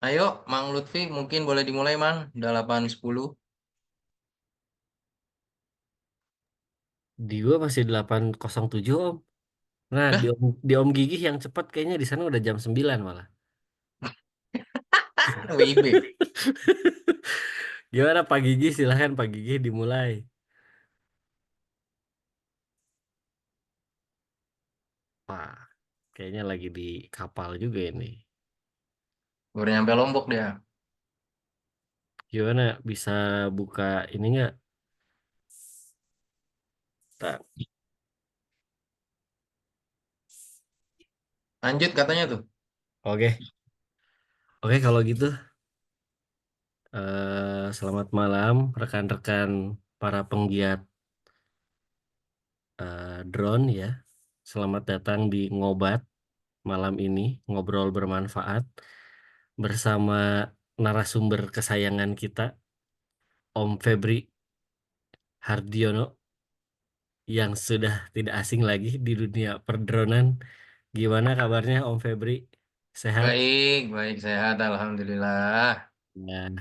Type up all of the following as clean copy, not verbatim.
Ayo, Mang Lutfi, mungkin boleh dimulai, Mang. Udah 8.10. Di gua masih 8.07 Om. Nah, Dah, di Om Gigi yang cepat kayaknya di sana udah jam 9 malah. WIB. Gimana Pak Gigi? Silahkan Pak Gigi dimulai. Wah, kayaknya lagi di kapal juga ini. Baru nyampe Lombok dia. Gimana bisa buka ini nggak? Tak. Lanjut katanya tuh. Oke, oke kalau gitu. Selamat malam rekan-rekan para penggiat drone ya. Selamat datang di Ngobat malam ini, ngobrol bermanfaat bersama narasumber kesayangan kita, Om Febri Hardiono, yang sudah tidak asing lagi di dunia perdronan. Gimana kabarnya Om Febri? Sehat? Baik, baik, sehat. Alhamdulillah. Nah,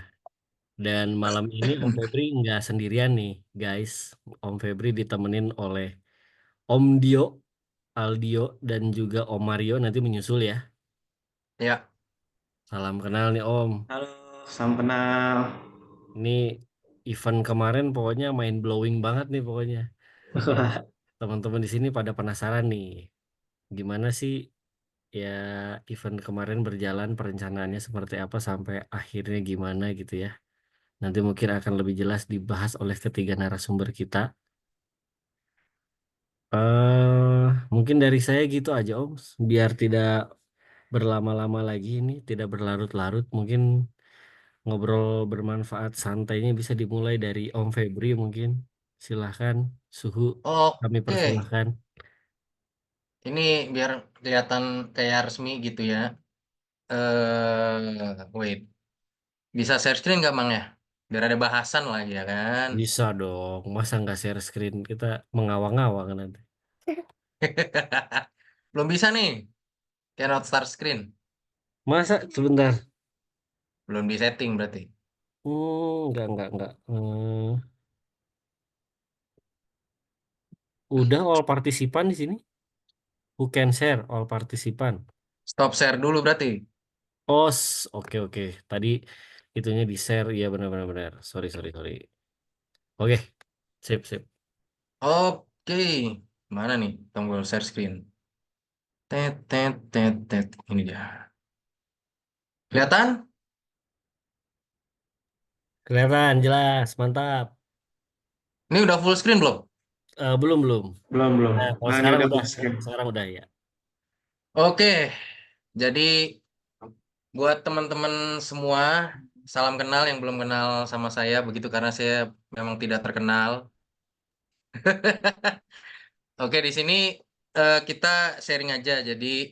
dan malam ini Om Febri nggak sendirian nih, guys. Om Febri ditemenin oleh Om Dio, Aldio, dan juga Om Mario nanti menyusul ya. Ya, Salam kenal nih Om. Halo, salam kenal. Ini event kemarin pokoknya main blowing banget nih pokoknya. Teman-teman di sini pada penasaran nih, gimana sih ya event kemarin berjalan, perencanaannya seperti apa sampai akhirnya gimana gitu ya. Nanti mungkin akan lebih jelas dibahas oleh ketiga narasumber kita. Mungkin dari saya gitu aja Om, biar tidak berlama-lama lagi ini, tidak berlarut-larut. Mungkin ngobrol bermanfaat santainya bisa dimulai dari Om Febri mungkin. Silahkan, suhu kami oke. persilahkan. Ini biar kelihatan kayak resmi gitu ya. Wait. Bisa share screen nggak, Mang ya? Biar ada bahasan lah ya kan. Bisa dong, masa nggak share screen? Kita mengawang-awang nanti. Belum bisa nih. Cannot start screen. Masa sebentar? Belum di setting berarti. Enggak. Udah all partisipan di sini. Who can share all partisipan? Stop share dulu berarti. Oh, oke. Tadi itunya di share, ya benar. Sorry. Oke, sip. Oke. Mana nih tombol share screen? Tet. Ini dia. Kelihatan? Kelihatan jelas, mantap. Ini udah full screen belum? Belum. Belum. Nah, kalau Nah, ini sekarang udah udah, full screen. sekarang udah ya. Oke. Jadi buat teman-teman semua, salam kenal yang belum kenal sama saya begitu karena saya memang tidak terkenal. Oke, di sini kita sharing aja. Jadi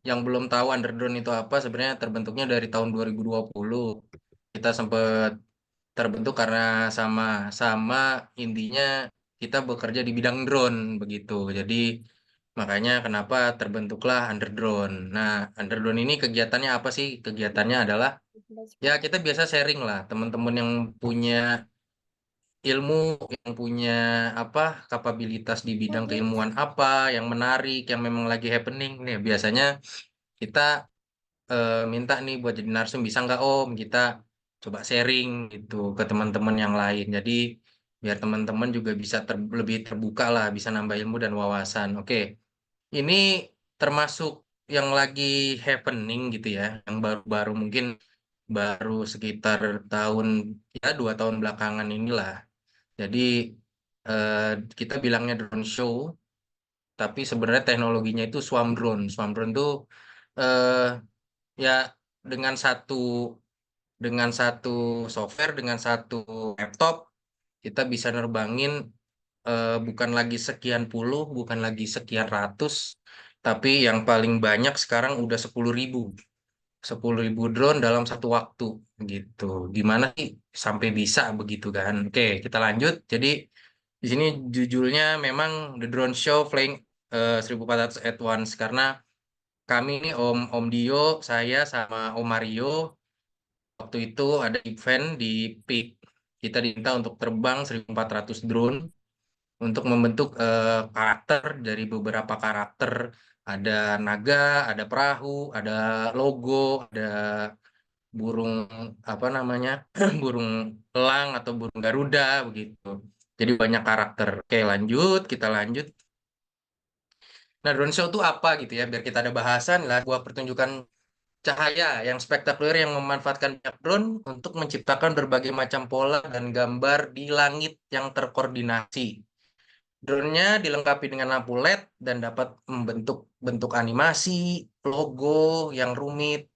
yang belum tahu underdrone itu apa, sebenarnya terbentuknya dari tahun 2020. Kita sempat terbentuk karena sama intinya kita bekerja di bidang drone begitu. Jadi makanya kenapa terbentuklah underdrone. Nah, underdrone ini kegiatannya apa sih? Kegiatannya adalah ya kita biasa sharing lah teman-teman yang punya ilmu, yang punya apa kapabilitas di bidang keilmuan apa yang menarik, yang memang lagi happening nih. Biasanya kita minta nih buat jadi narsum bisa nggak Om kita coba sharing gitu ke teman-teman yang lain. Jadi biar teman-teman juga bisa lebih terbuka lah, bisa nambah ilmu dan wawasan. Oke, ini termasuk yang lagi happening gitu ya, yang baru-baru mungkin baru sekitar tahun ya 2 tahun belakangan inilah. Jadi eh, kita bilangnya drone show, tapi sebenarnya teknologinya itu swarm drone. Swarm drone tuh eh, ya dengan satu software, dengan satu laptop, kita bisa nerbangin bukan lagi sekian puluh, bukan lagi sekian ratus, tapi yang paling banyak sekarang udah 10.000. 10.000 drone dalam satu waktu gitu. Gimana sih sampai bisa begitu kan? Oke, kita lanjut. Jadi di sini judulnya memang The Drone Show Flying 1400 at Once, karena kami ini Om Dio, saya sama Om Mario waktu itu ada event di PIK. Kita diminta untuk terbang 1.400 drone untuk membentuk karakter dari beberapa karakter. Ada naga, ada perahu, ada logo, ada burung apa namanya burung elang atau burung Garuda begitu. Jadi banyak karakter. Oke, lanjut, kita lanjut. Nah, drone show itu apa gitu ya? Biar kita ada bahasan lah. Buah pertunjukan cahaya yang spektakuler yang memanfaatkan banyak drone untuk menciptakan berbagai macam pola dan gambar di langit yang terkoordinasi. Drone-nya dilengkapi dengan lampu LED dan dapat membentuk bentuk animasi, logo yang rumit,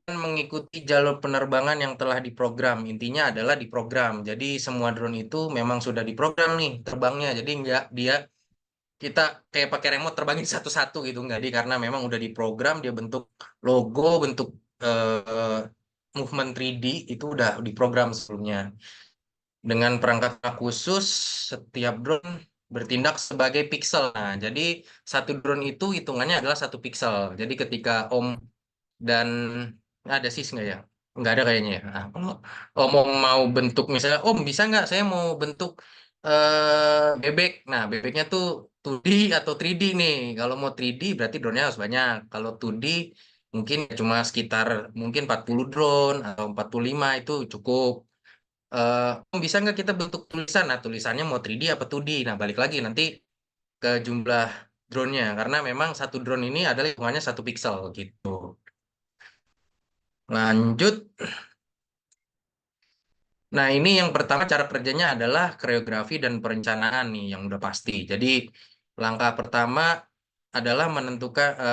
dan mengikuti jalur penerbangan yang telah diprogram. Intinya adalah diprogram. Jadi semua drone itu memang sudah diprogram nih terbangnya. Jadi enggak dia kita kayak pakai remote terbangin satu-satu gitu enggak. Jadi karena memang udah diprogram, dia bentuk logo, bentuk eh, movement 3D itu udah diprogram sebelumnya. Dengan perangkat khusus, setiap drone bertindak sebagai pixel. Nah, jadi satu drone itu hitungannya adalah satu pixel. Jadi ketika Om dan ada sih nggak ya? Nggak ada kayaknya ya. Nah, kalau Om mau bentuk misalnya, Om bisa nggak saya mau bentuk bebek. Nah, bebeknya tuh 2D atau 3D nih. Kalau mau 3D berarti drone-nya harus banyak. Kalau 2D mungkin cuma sekitar mungkin 40 drone atau 45 itu cukup. Bisa nggak kita bentuk tulisan? Nah, tulisannya mau 3D apa 2D? Nah, balik lagi nanti ke jumlah drone-nya. Karena memang satu drone ini adalah hitungannya satu pixel gitu. Lanjut. Nah, ini yang pertama cara kerjanya adalah koreografi dan perencanaan nih yang udah pasti. Jadi, langkah pertama adalah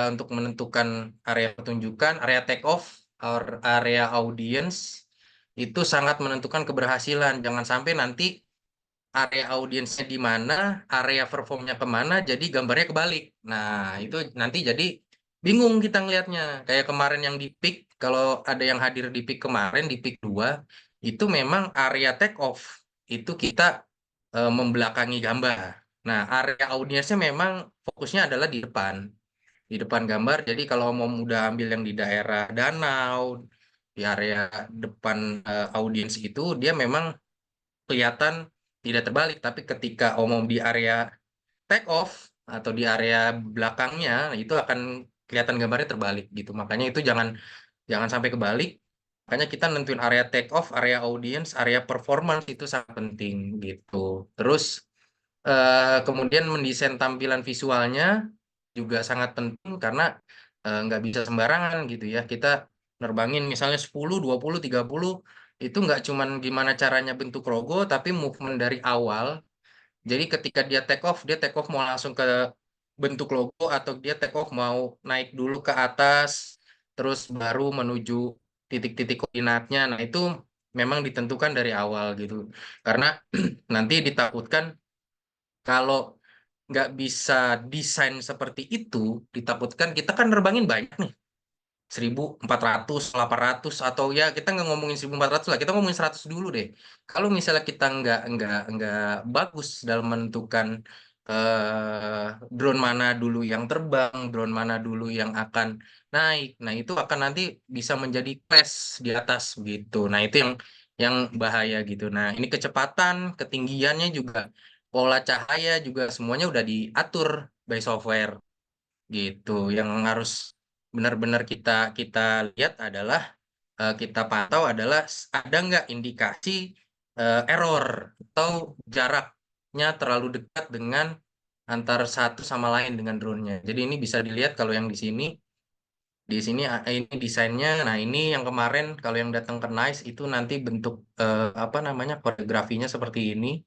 untuk menentukan area pertunjukan, area take off, or area audience itu sangat menentukan keberhasilan. Jangan sampai nanti area audiensnya di mana, area performnya kemana, jadi gambarnya kebalik. Nah, itu nanti jadi bingung kita ngelihatnya. Kayak kemarin yang di peak, kalau ada yang hadir di peak kemarin, di peak 2, itu memang area take off. Itu kita membelakangi gambar. Nah, area audiensnya memang fokusnya adalah di depan gambar. Jadi kalau mau udah ambil yang di daerah danau, di area depan audiens itu, dia memang kelihatan tidak terbalik, tapi ketika omong di area take off atau di area belakangnya itu akan kelihatan gambarnya terbalik gitu. Makanya itu jangan jangan sampai kebalik. Makanya kita nentuin area take off, area audience, area performance itu sangat penting gitu. Terus kemudian mendesain tampilan visualnya juga sangat penting karena nggak bisa sembarangan gitu ya. Kita nerbangin misalnya 10, 20, 30 itu nggak cuman gimana caranya bentuk logo, tapi movement dari awal. Jadi ketika dia take off mau langsung ke bentuk logo atau dia take off mau naik dulu ke atas, terus baru menuju titik-titik koordinatnya. Nah itu memang ditentukan dari awal gitu. Karena nanti ditakutkan kalau nggak bisa desain seperti itu, ditakutkan kita kan nerbangin banyak nih. 1.400, 800 atau ya kita nggak ngomongin 1.400 lah, kita ngomongin 100 dulu deh. Kalau misalnya kita nggak bagus dalam menentukan drone mana dulu yang terbang, drone mana dulu yang akan naik, nah itu akan nanti bisa menjadi crash di atas gitu. Nah itu yang bahaya gitu. Nah ini kecepatan, ketinggiannya juga, pola cahaya juga semuanya udah diatur by software gitu. Yang harus benar-benar kita kita lihat adalah kita pantau adalah ada nggak indikasi error atau jaraknya terlalu dekat dengan antara satu sama lain dengan drone-nya. Jadi ini bisa dilihat kalau yang di sini ini desainnya. Nah ini yang kemarin kalau yang datang ke Nice itu nanti bentuk apa namanya koreografinya seperti ini.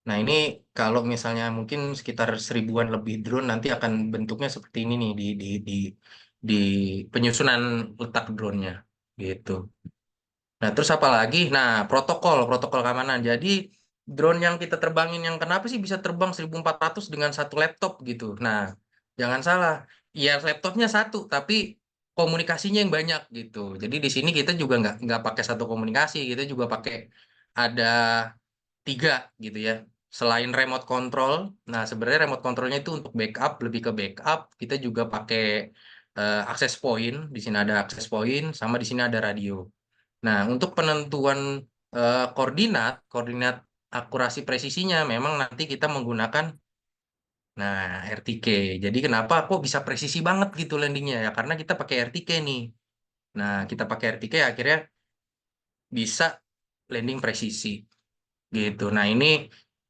Nah, ini kalau misalnya mungkin sekitar 1.000-an lebih drone nanti akan bentuknya seperti ini nih di penyusunan letak drone-nya gitu. Nah, terus apa lagi? Nah, protokol keamanan. Jadi drone yang kita terbangin yang kenapa sih bisa terbang 1.400 dengan satu laptop gitu. Nah, jangan salah. Iya, laptopnya satu, tapi komunikasinya yang banyak gitu. Jadi di sini kita juga nggak pakai satu komunikasi, kita juga pakai ada 3 gitu ya. Selain remote control, nah sebenarnya remote controlnya itu untuk backup, lebih ke backup. Kita juga pakai access point. Di sini ada access point, sama di sini ada radio. Nah, untuk penentuan koordinat akurasi presisinya memang nanti kita menggunakan RTK. Jadi kenapa kok bisa presisi banget gitu landingnya ya? Karena kita pakai RTK nih. Nah, kita pakai RTK akhirnya bisa landing presisi gitu. Nah, ini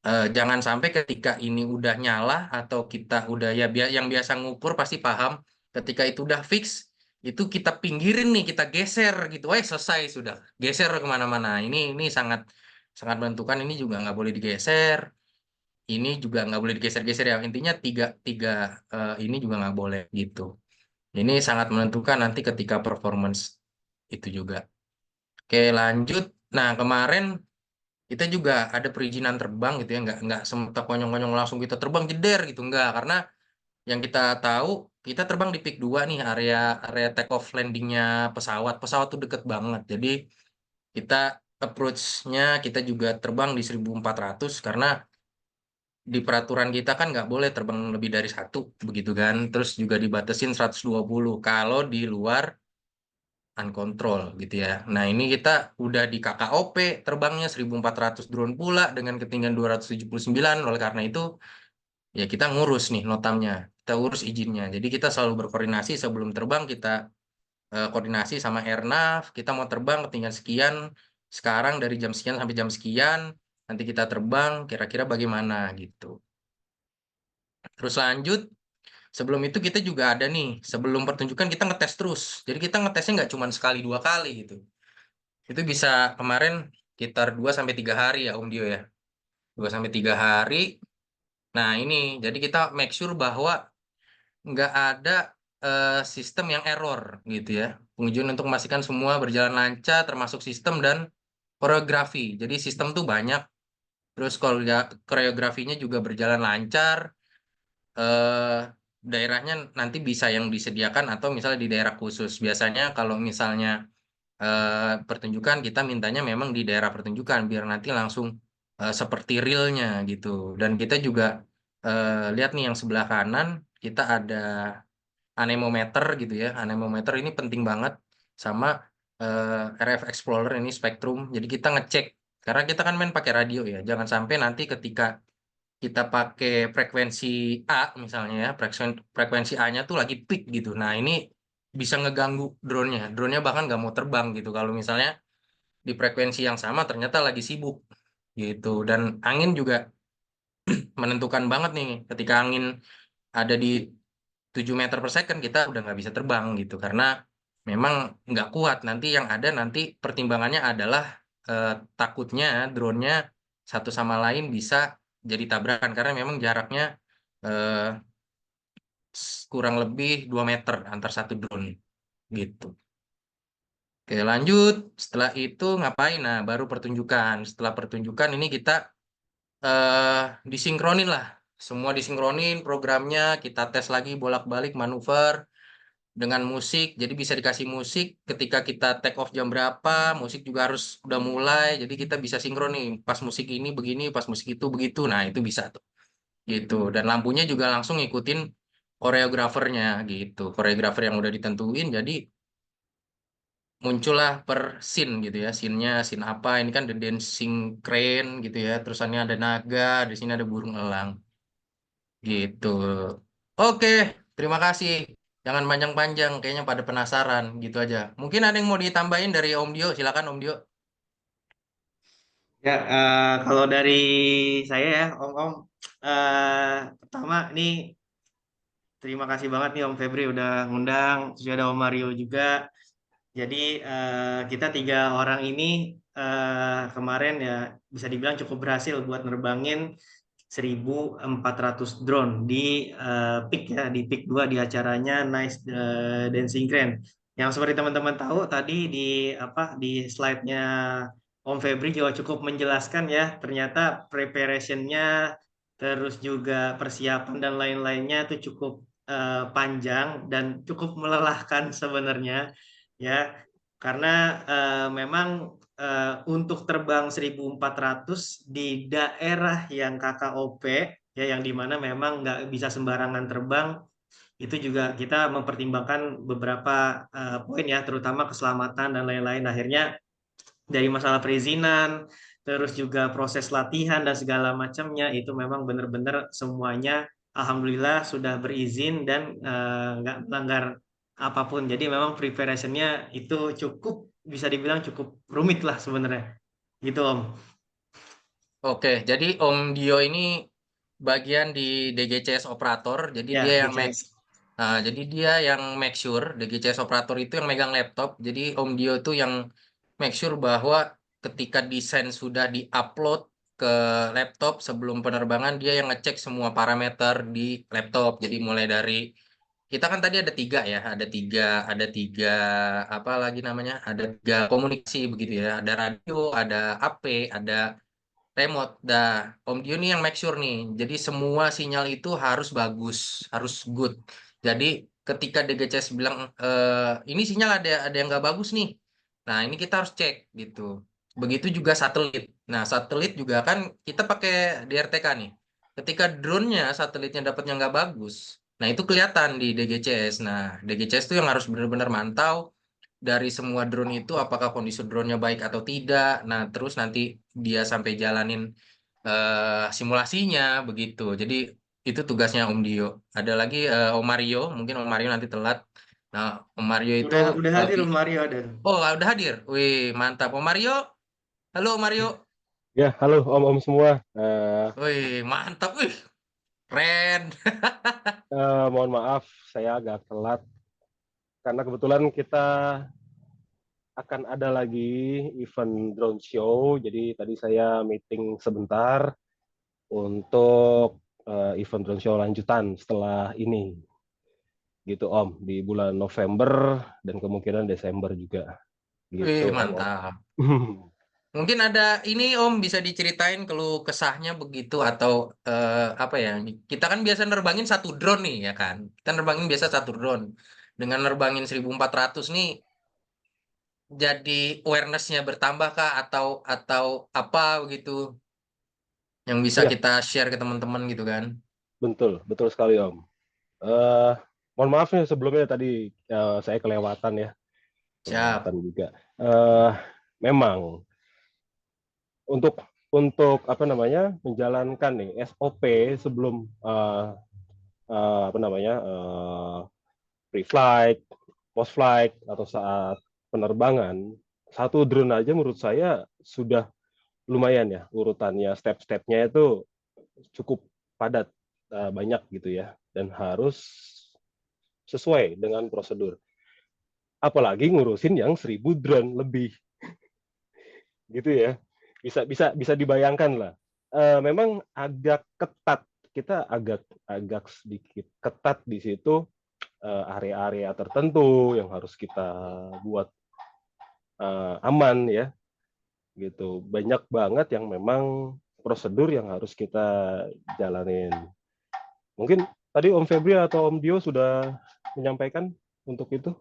jangan sampai ketika ini udah nyala atau kita udah ya yang biasa ngukur pasti paham. Ketika itu udah fix, itu kita pinggirin nih, kita geser gitu. Selesai sudah. Geser kemana-mana. Ini sangat sangat menentukan. Ini juga nggak boleh digeser. Ini juga nggak boleh digeser-geser ya. Intinya tiga tiga ini juga nggak boleh gitu. Ini sangat menentukan nanti ketika performance itu juga. Oke, lanjut. Nah, kemarin kita juga ada perizinan terbang gitu ya, nggak semata konyong-konyong langsung kita terbang jeder gitu, nggak, karena yang kita tahu kita terbang di peak 2 nih, area area take off landingnya pesawat tuh deket banget, jadi kita approach-nya kita juga terbang di 1.400 karena di peraturan kita kan nggak boleh terbang lebih dari 1 begitu kan, terus juga dibatasin 120 kalau di luar uncontrol gitu ya. Nah, ini kita udah di KKOP terbangnya 1.400 drone pula dengan ketinggian 279. Oleh karena itu ya kita ngurus nih notamnya, kita urus izinnya. Jadi kita selalu berkoordinasi sebelum terbang, kita koordinasi sama Airnav, kita mau terbang ketinggian sekian sekarang dari jam sekian sampai jam sekian, nanti kita terbang kira-kira bagaimana gitu. Terus lanjut, sebelum itu kita juga ada nih, sebelum pertunjukan kita ngetes terus. Jadi kita ngetesnya nggak cuma sekali 2 kali gitu. Itu bisa kemarin sekitar 2 sampai 3 hari ya Om Dio ya. 2 sampai 3 hari. Nah, ini jadi kita make sure bahwa nggak ada sistem yang error gitu ya. Pengujian untuk memastikan semua berjalan lancar termasuk sistem dan koreografi. Jadi sistem tuh banyak. Terus kalau koreografinya juga berjalan lancar. eh Daerahnya nanti bisa yang disediakan atau misalnya di daerah khusus. Biasanya kalau misalnya pertunjukan kita mintanya memang di daerah pertunjukan biar nanti langsung seperti realnya gitu. Dan kita juga lihat nih yang sebelah kanan kita ada anemometer gitu ya. Anemometer ini penting banget sama RF Explorer ini spektrum. Jadi kita ngecek karena kita kan main pakai radio ya. Jangan sampai nanti ketika kita pakai frekuensi A misalnya ya, frekuensi A-nya tuh lagi peak gitu. Nah, ini bisa ngeganggu drone-nya. Drone-nya bahkan nggak mau terbang gitu. Kalau misalnya di frekuensi yang sama ternyata lagi sibuk gitu. Dan angin juga menentukan banget nih. Ketika angin ada di 7 meter per second kita udah nggak bisa terbang gitu. Karena memang nggak kuat. Nanti yang ada nanti pertimbangannya adalah takutnya drone-nya satu sama lain bisa jadi tabrakan. Karena memang jaraknya eh, kurang lebih 2 meter antar satu drone gitu. Oke, lanjut. Setelah itu ngapain? Nah, baru pertunjukan. Setelah pertunjukan ini kita eh disinkronin lah. Semua disinkronin programnya, kita tes lagi bolak-balik manuver dengan musik. Jadi bisa dikasih musik ketika kita take off jam berapa, musik juga harus udah mulai. Jadi kita bisa sinkron nih. Pas musik ini begini, pas musik itu begitu. Nah, itu bisa tuh. Gitu. Dan lampunya juga langsung ngikutin koreografernya gitu. Koreografer yang udah ditentuin. Jadi muncullah per scene gitu ya, scene-nya scene apa, ini kan the dancing crane gitu ya, terusannya ada naga, di sini ada burung elang gitu. Oke, terima kasih, jangan panjang-panjang, kayaknya pada penasaran gitu aja. Mungkin ada yang mau ditambahin dari Om Dio, silakan Om Dio. Ya, kalau dari saya ya, Om, pertama nih terima kasih banget nih Om Febri udah ngundang, terus juga ada Om Mario juga. Jadi kita 3 orang ini kemarin ya bisa dibilang cukup berhasil buat nerbangin 1.400 drone di peak ya, di peak 2 di acaranya Nice Dancing Grand. Yang seperti teman-teman tahu tadi di di slide-nya Om Febri juga cukup menjelaskan ya, ternyata preparation-nya terus juga persiapan dan lain-lainnya itu cukup panjang dan cukup melelahkan sebenarnya ya, karena memang untuk terbang 1400 di daerah yang KKOP ya, yang dimana memang nggak bisa sembarangan terbang, itu juga kita mempertimbangkan beberapa poin ya, terutama keselamatan dan lain-lain. Akhirnya dari masalah perizinan, terus juga proses latihan dan segala macamnya itu memang benar-benar semuanya alhamdulillah sudah berizin dan nggak melanggar apapun. Jadi memang preparationnya itu cukup, bisa dibilang cukup rumit lah sebenarnya. Gitu Om. Oke, jadi Om Dio ini bagian di DGCS operator, jadi dia Ya, yang DCS. jadi dia yang make sure DGCS operator itu yang megang laptop. Jadi Om Dio itu yang make sure bahwa ketika desain sudah diupload ke laptop sebelum penerbangan, dia yang ngecek semua parameter di laptop. Jadi mulai dari kita kan tadi ada tiga apa lagi namanya? Ada tiga komunikasi begitu ya. Ada radio, ada AP, ada remote. Dah, Om Dio nih yang make sure nih. Jadi semua sinyal itu harus bagus, harus good. Jadi ketika DGCS bilang ini sinyal ada yang nggak bagus nih. Nah, ini kita harus cek gitu. Begitu juga satelit. Nah, satelit juga kan kita pakai DRTK nih. Ketika drone-nya, satelitnya dapatnya nggak bagus, nah itu kelihatan di DGCS. Nah, DGCS itu yang harus benar-benar mantau dari semua drone itu apakah kondisi drone-nya baik atau tidak. Nah, terus nanti dia sampai jalanin simulasinya begitu. Jadi itu tugasnya Om Dio. Ada lagi Om Mario, mungkin Om Mario nanti telat. Nah, Om Mario itu Udah hadir Om Mario dan. oh, udah hadir. Wih, mantap Om Mario. Halo Om Mario. Ya, halo om-om semua. Wih, mantap. Wih, keren. Mohon maaf, saya agak telat karena kebetulan kita akan ada lagi event drone show. Jadi tadi saya meeting sebentar untuk event drone show lanjutan setelah ini, gitu Om, di bulan November dan kemungkinan Desember juga, Wih, gitu Om. mantap. Mungkin ada ini Om bisa diceritain keluh kesahnya begitu atau apa ya? Kita kan biasa nerbangin satu drone nih ya kan. Kita nerbangin biasa satu drone. Dengan nerbangin 1400 nih jadi awareness-nya bertambah kah atau apa begitu yang bisa Ya, kita share ke teman-teman gitu kan. betul sekali Om. Eh, Mohon maaf nih sebelumnya tadi saya kelewatan ya. Siap. Juga. Memang untuk apa namanya menjalankan nih SOP sebelum apa namanya pre-flight, post-flight atau saat penerbangan, satu drone aja menurut saya sudah lumayan ya urutannya, step-stepnya itu cukup padat, banyak gitu ya, dan harus sesuai dengan prosedur. Apalagi ngurusin yang 1000 drone lebih, gitu ya. Bisa dibayangkan lah. Memang agak ketat, kita agak sedikit ketat di situ, area-area tertentu yang harus kita buat aman ya, gitu. Banyak banget yang memang prosedur yang harus kita jalanin. Mungkin tadi Om Febri atau Om Dio sudah menyampaikan untuk itu.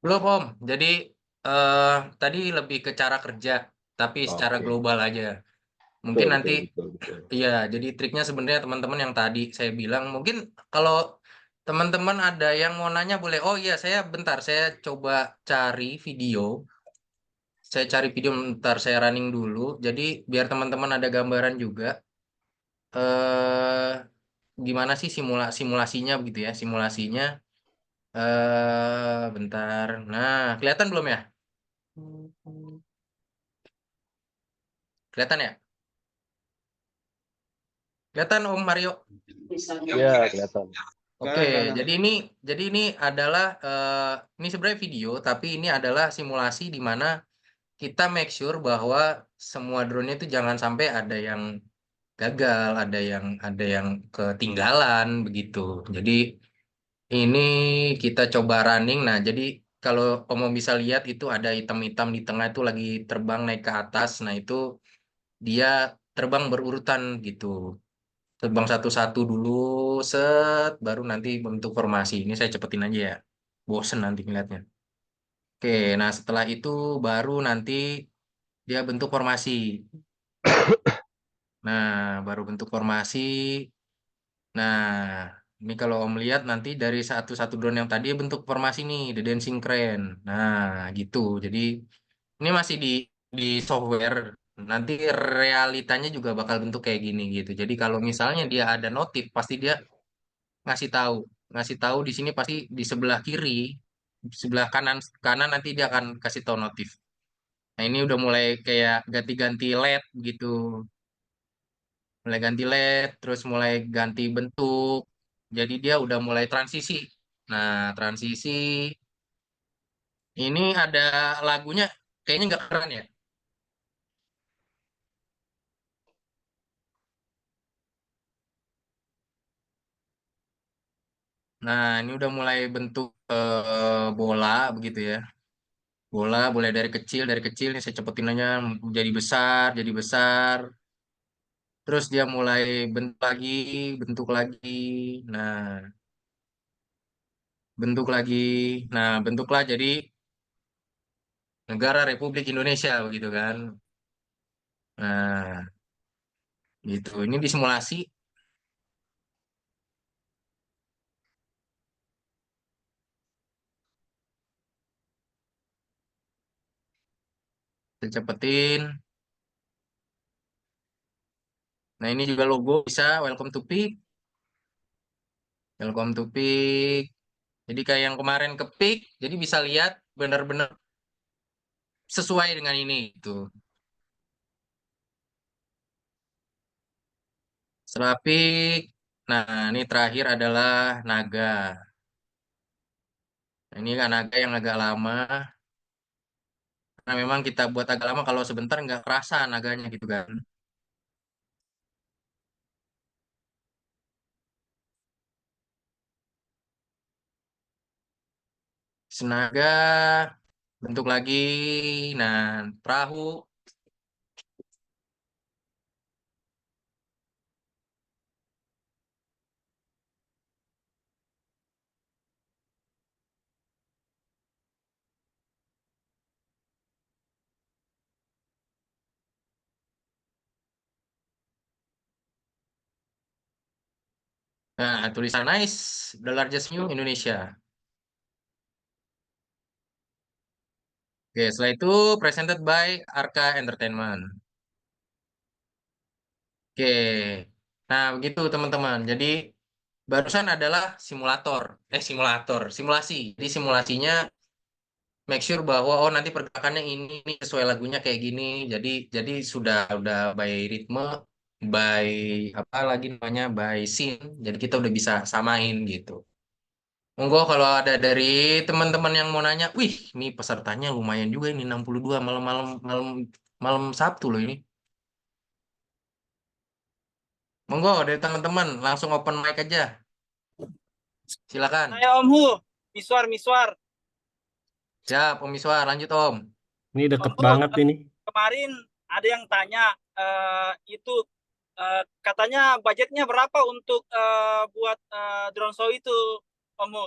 Belum Om. Jadi tadi lebih ke cara kerja tapi secara Oke, global aja. Mungkin betul nanti betul betul betul. iya, jadi triknya sebenarnya teman-teman yang tadi saya bilang, mungkin kalau teman-teman ada yang mau nanya boleh. Oh iya, saya bentar, saya coba cari video. Saya cari video bentar, saya running dulu. Jadi biar teman-teman ada gambaran juga. Eh, gimana sih simulasinya begitu ya, simulasinya. Bentar. Nah, kelihatan belum ya? Kelihatan ya? Kelihatan Om Mario. Ya, kelihatan. Oke, jadi ini adalah ini sebenarnya video, tapi ini adalah simulasi di mana kita make sure bahwa semua drone itu jangan sampai ada yang gagal, ada yang ketinggalan begitu. Jadi ini kita coba running. Nah, jadi kalau Om bisa lihat itu ada hitam-hitam di tengah itu lagi terbang naik ke atas. Nah, itu dia terbang berurutan gitu. terbang satu-satu dulu, set, baru nanti bentuk formasi. Ini saya cepetin aja ya, bosen nanti ngeliatnya. Oke, nah setelah itu baru nanti dia bentuk formasi. Nah, baru bentuk formasi. Nah, ini kalau Om lihat nanti dari satu-satu drone yang tadi bentuk formasi nih, the dancing crane. Nah, gitu. Jadi ini masih di software. Nanti realitanya juga bakal bentuk kayak gini gitu. Jadi kalau misalnya dia ada notif, pasti dia ngasih tahu. Ngasih tahu di sini pasti di sebelah kiri, di sebelah kanan kanan nanti dia akan kasih tahu notif. Nah, ini udah mulai kayak ganti-ganti LED gitu. Mulai ganti LED, terus mulai ganti bentuk. Jadi dia udah mulai transisi. Nah, transisi ini ada lagunya, kayaknya nggak keren ya. Nah, ini udah mulai bentuk bola begitu ya. Bola mulai dari kecil nih saya cepetin aja jadi besar, jadi besar. Terus dia mulai bentuk lagi, bentuk lagi. Nah, bentuk lagi. Nah, bentuklah jadi negara Republik Indonesia begitu kan. Nah, gitu. Ini disimulasi, saya cepetin. Nah, ini juga logo bisa welcome to Peak, welcome to Peak. Jadi kayak yang kemarin ke Peak, jadi bisa lihat benar-benar sesuai dengan ini gitu. Setelah Peak, nah ini terakhir adalah naga. Nah, ini kan naga yang agak lama. Karena memang kita buat agak lama kalau sebentar nggak kerasa naganya gitu kan. Senaga bentuk lagi. Nah, perahu. Nah, tulisan nice, the largest new Indonesia. Oke, setelah itu presented by Arka Entertainment. Oke. Nah, begitu teman-teman. Jadi barusan adalah simulasi. Jadi simulasinya make sure bahwa oh nanti pergerakannya ini sesuai lagunya kayak gini. Jadi sudah by ritme, by apa lagi namanya, by scene. Jadi kita udah bisa samain gitu. Monggo kalau ada dari teman-teman yang mau nanya, wih, ini pesertanya lumayan juga ini 62 malam-malam malam malam Sabtu loh ini. Monggo dari teman-teman langsung open mic aja. Silakan. Saya Om Hu, Miswar. Siap, Om Iswar, lanjut Om. Ini deket Om Hu, banget ini. kemarin ada yang tanya itu katanya budgetnya berapa untuk buat drone show itu, Om Hu?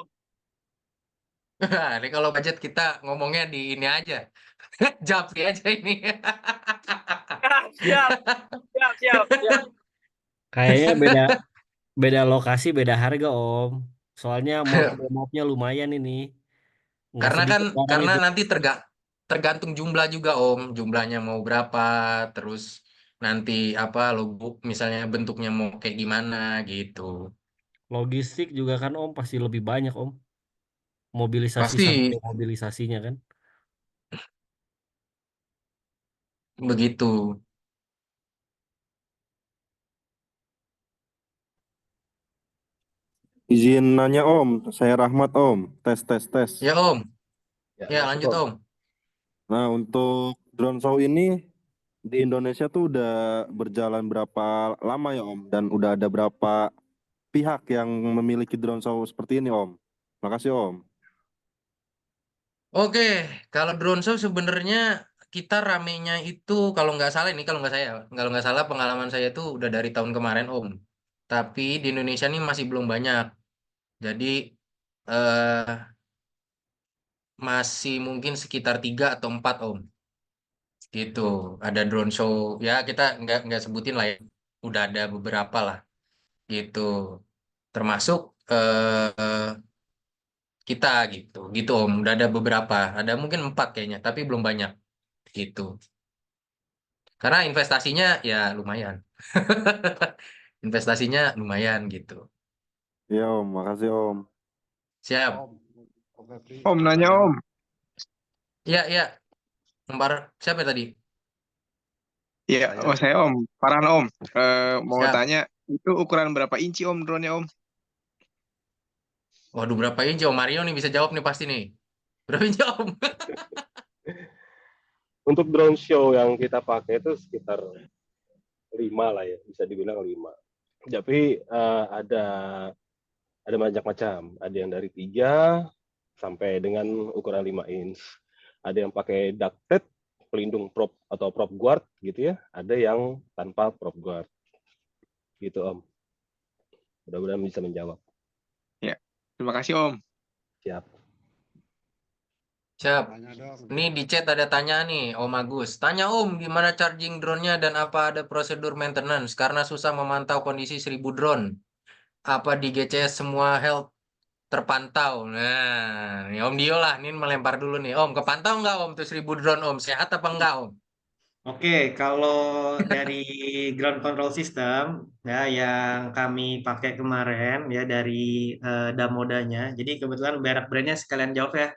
Ini kalau budget kita ngomongnya di ini aja. Japri aja ini. Siap. Kayaknya beda lokasi, beda harga, Om. Soalnya mobnya lumayan ini. Nggak Karena kan sedikit barang karena itu. nanti tergantung jumlah juga Om, jumlahnya mau berapa, terus nanti apa logo misalnya bentuknya mau kayak gimana gitu. Logistik juga kan, Om, pasti lebih banyak, Om. Mobilisasi sampai Pasti demobilisasinya kan. begitu. Izin nanya Om, saya Rahmat Om. Tes. Ya Om, Ya, ya masuk lanjut Om. Om. Nah, untuk drone show ini di Indonesia tuh udah berjalan berapa lama ya Om? Dan udah ada berapa pihak yang memiliki drone show seperti ini Om? Makasih Om. Oke, kalau drone show sebenarnya kita ramenya itu kalau nggak salah ini kalau nggak saya, kalau nggak salah pengalaman saya itu udah dari tahun kemarin Om. tapi di Indonesia ini masih belum banyak. Jadi eh, masih mungkin sekitar 3 atau 4 Om. Gitu. Ada drone show. Ya kita nggak sebutin lah ya. Udah ada beberapa lah. Gitu. Termasuk kita gitu. Gitu Om. Udah ada beberapa. Ada mungkin 4 kayaknya, tapi belum banyak. Gitu. Karena investasinya ya lumayan. Investasinya lumayan gitu. Iya Om, makasih Om. Siap. Om nanya Om. Iya, iya. Nomor siapa tadi? Iya, saya Om. Farhan Om. Mau Siap. tanya, itu ukuran berapa inci Om drone-nya Om? Waduh, berapa inci Om? Mario nih bisa jawab nih pasti nih. Berapa inci Om? Untuk drone show yang kita pakai itu sekitar 5 lah ya, bisa dibilang 5. Tapi ada banyak macam. Ada yang dari 3 sampai dengan ukuran 5 inch. Ada yang pakai ducted, pelindung prop atau prop guard gitu ya. Ada yang tanpa prop guard. Gitu Om. Mudah-mudahan bisa menjawab. Ya, terima kasih Om. Siap. Siap. Ini di chat ada tanya nih, Om Agus. Tanya Om, gimana charging drone-nya dan apa ada prosedur maintenance? Karena susah memantau kondisi 1000 drone. Apa di GCS semua health terpantau? Nah, ini Om Dio lah, ini melempar dulu nih. Om, kepantau nggak Om tuh 1000 drone Om? Sehat apa enggak Om? Oke, kalau dari ground control system ya yang kami pakai kemarin ya dari Damodanya. Jadi kebetulan merek brandnya sekalian jawab ya.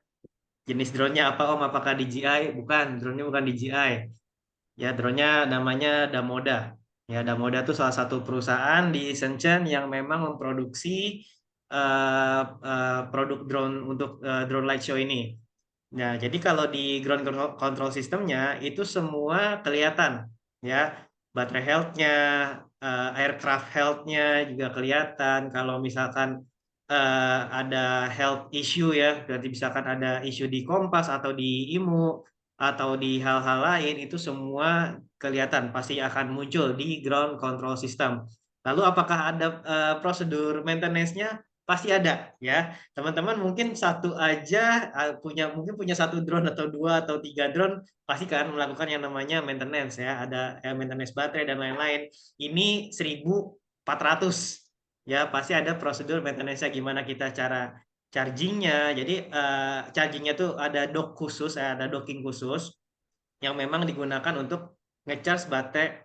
Jenis drone-nya apa Om? Apakah DJI? Bukan, drone-nya bukan DJI. Ya, drone-nya namanya Damoda. Ya, Damoda itu salah satu perusahaan di Shenzhen yang memang memproduksi produk drone untuk drone light show ini. Nah, jadi kalau di ground control systemnya itu semua kelihatan, ya, baterai health-nya, aircraft health-nya juga kelihatan. Kalau misalkan ada health issue ya, berarti misalkan ada isu di kompas atau di IMU atau di hal-hal lain itu semua kelihatan, pasti akan muncul di ground control system. Lalu apakah ada prosedur maintenance-nya? Pasti ada, ya. Teman-teman mungkin satu aja mungkin punya satu drone atau 2 atau 3 drone pasti kan melakukan yang namanya maintenance ya, ada maintenance baterai dan lain-lain. Ini 1400 ya, pasti ada prosedur maintenance-nya gimana kita cara chargingnya. Jadi chargingnya tuh ada dock khusus, ada docking khusus yang memang digunakan untuk ngecharge baterai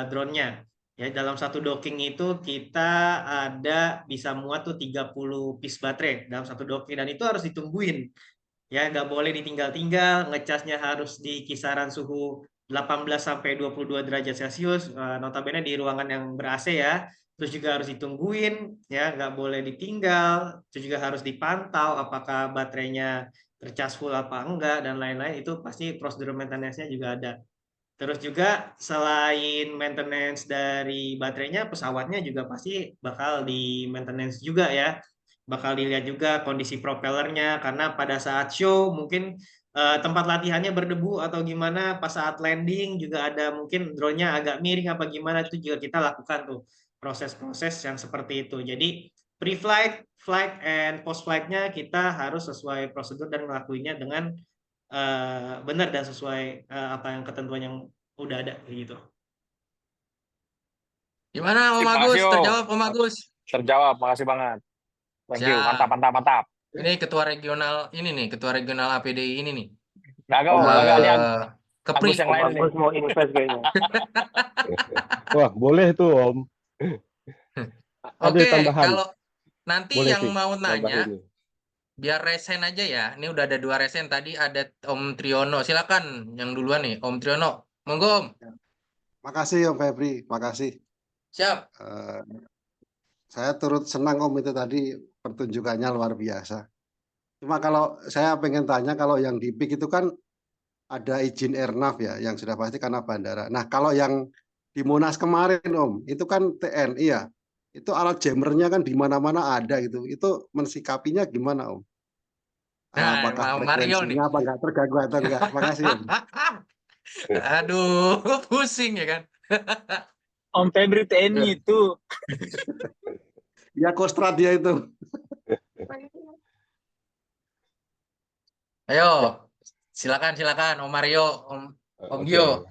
drone-nya. Ya, dalam satu docking itu kita ada bisa muat tuh 30 piece baterai dalam satu docking dan itu harus ditungguin. Ya, nggak boleh ditinggal-tinggal, ngecasnya harus di kisaran suhu 18 sampai 22 derajat Celcius, notabene di ruangan yang ber-AC ya. Terus juga harus ditungguin, ya, nggak boleh ditinggal. Terus juga harus dipantau apakah baterainya tercas full apa enggak dan lain-lain. Itu pasti prosedur maintenance-nya juga ada. Terus juga selain maintenance dari baterainya, pesawatnya juga pasti bakal di maintenance juga ya. Bakal dilihat juga kondisi propellernya karena pada saat show mungkin tempat latihannya berdebu atau gimana pas saat landing juga ada mungkin drone-nya agak miring apa gimana itu juga kita lakukan tuh proses-proses yang seperti itu. Jadi pre-flight, flight, and post-flight-nya kita harus sesuai prosedur dan ngelakuinnya dengan benar dan sesuai apa yang ketentuan yang udah ada gitu. Gimana Om Terima Agus? kasih, Om. Terjawab Om Agus? Terjawab, makasih banget. Thank you, Siap. mantap, mantap, mantap. Ini ketua regional ini nih, ketua regional APDI ini nih. Gak, Om, gak, ini Kepri. Agus yang lain nih. Agus mau invest kayaknya. Wah, boleh tuh Om. Ada Oke, tambahan. kalau nanti Boleh yang sih, mau tambah nanya, ini. biar resen aja ya. Ini udah ada 2 resen tadi, ada Om Triono. Silakan yang duluan nih, Om Triono. Monggo Om. Makasih Om Febri, makasih. Siap. Saya turut senang Om itu tadi pertunjukannya luar biasa. Cuma kalau saya pengen tanya, kalau yang di PIK itu kan ada izin airnav ya, yang sudah pasti karena bandara. Nah kalau yang di Monas kemarin Om, itu kan TNI ya, itu alat jammernya kan di mana-mana ada gitu. Itu mensikapinya gimana Om? Nah, Apakah Mario nih. frekuensinya apa enggak terganggu atau enggak? Makasih Om. Aduh, pusing ya kan. Om Febri TNI itu. Ya Kostrad dia itu. Ayo, Ya. silakan Om Mario, Om Oke, Gio.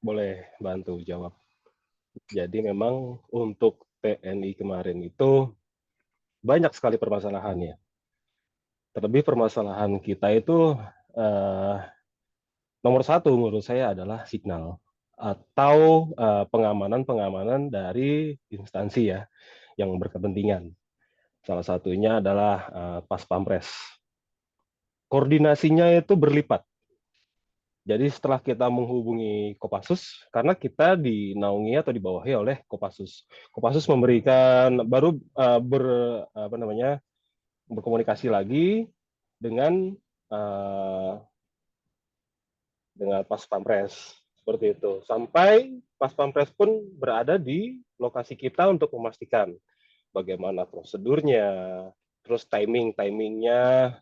boleh bantu jawab. Jadi memang untuk TNI kemarin itu banyak sekali permasalahannya. Terlebih permasalahan kita itu nomor satu menurut saya adalah signal atau pengamanan dari instansi ya yang berkepentingan. Salah satunya adalah Pas Pampres. Koordinasinya itu berlipat. Jadi setelah kita menghubungi Kopassus, karena kita dinaungi atau dibawahi oleh Kopassus. Kopassus memberikan baru berkomunikasi lagi dengan Pas Pampres seperti itu. Sampai Pas Pampres pun berada di lokasi kita untuk memastikan bagaimana prosedurnya, terus timingnya,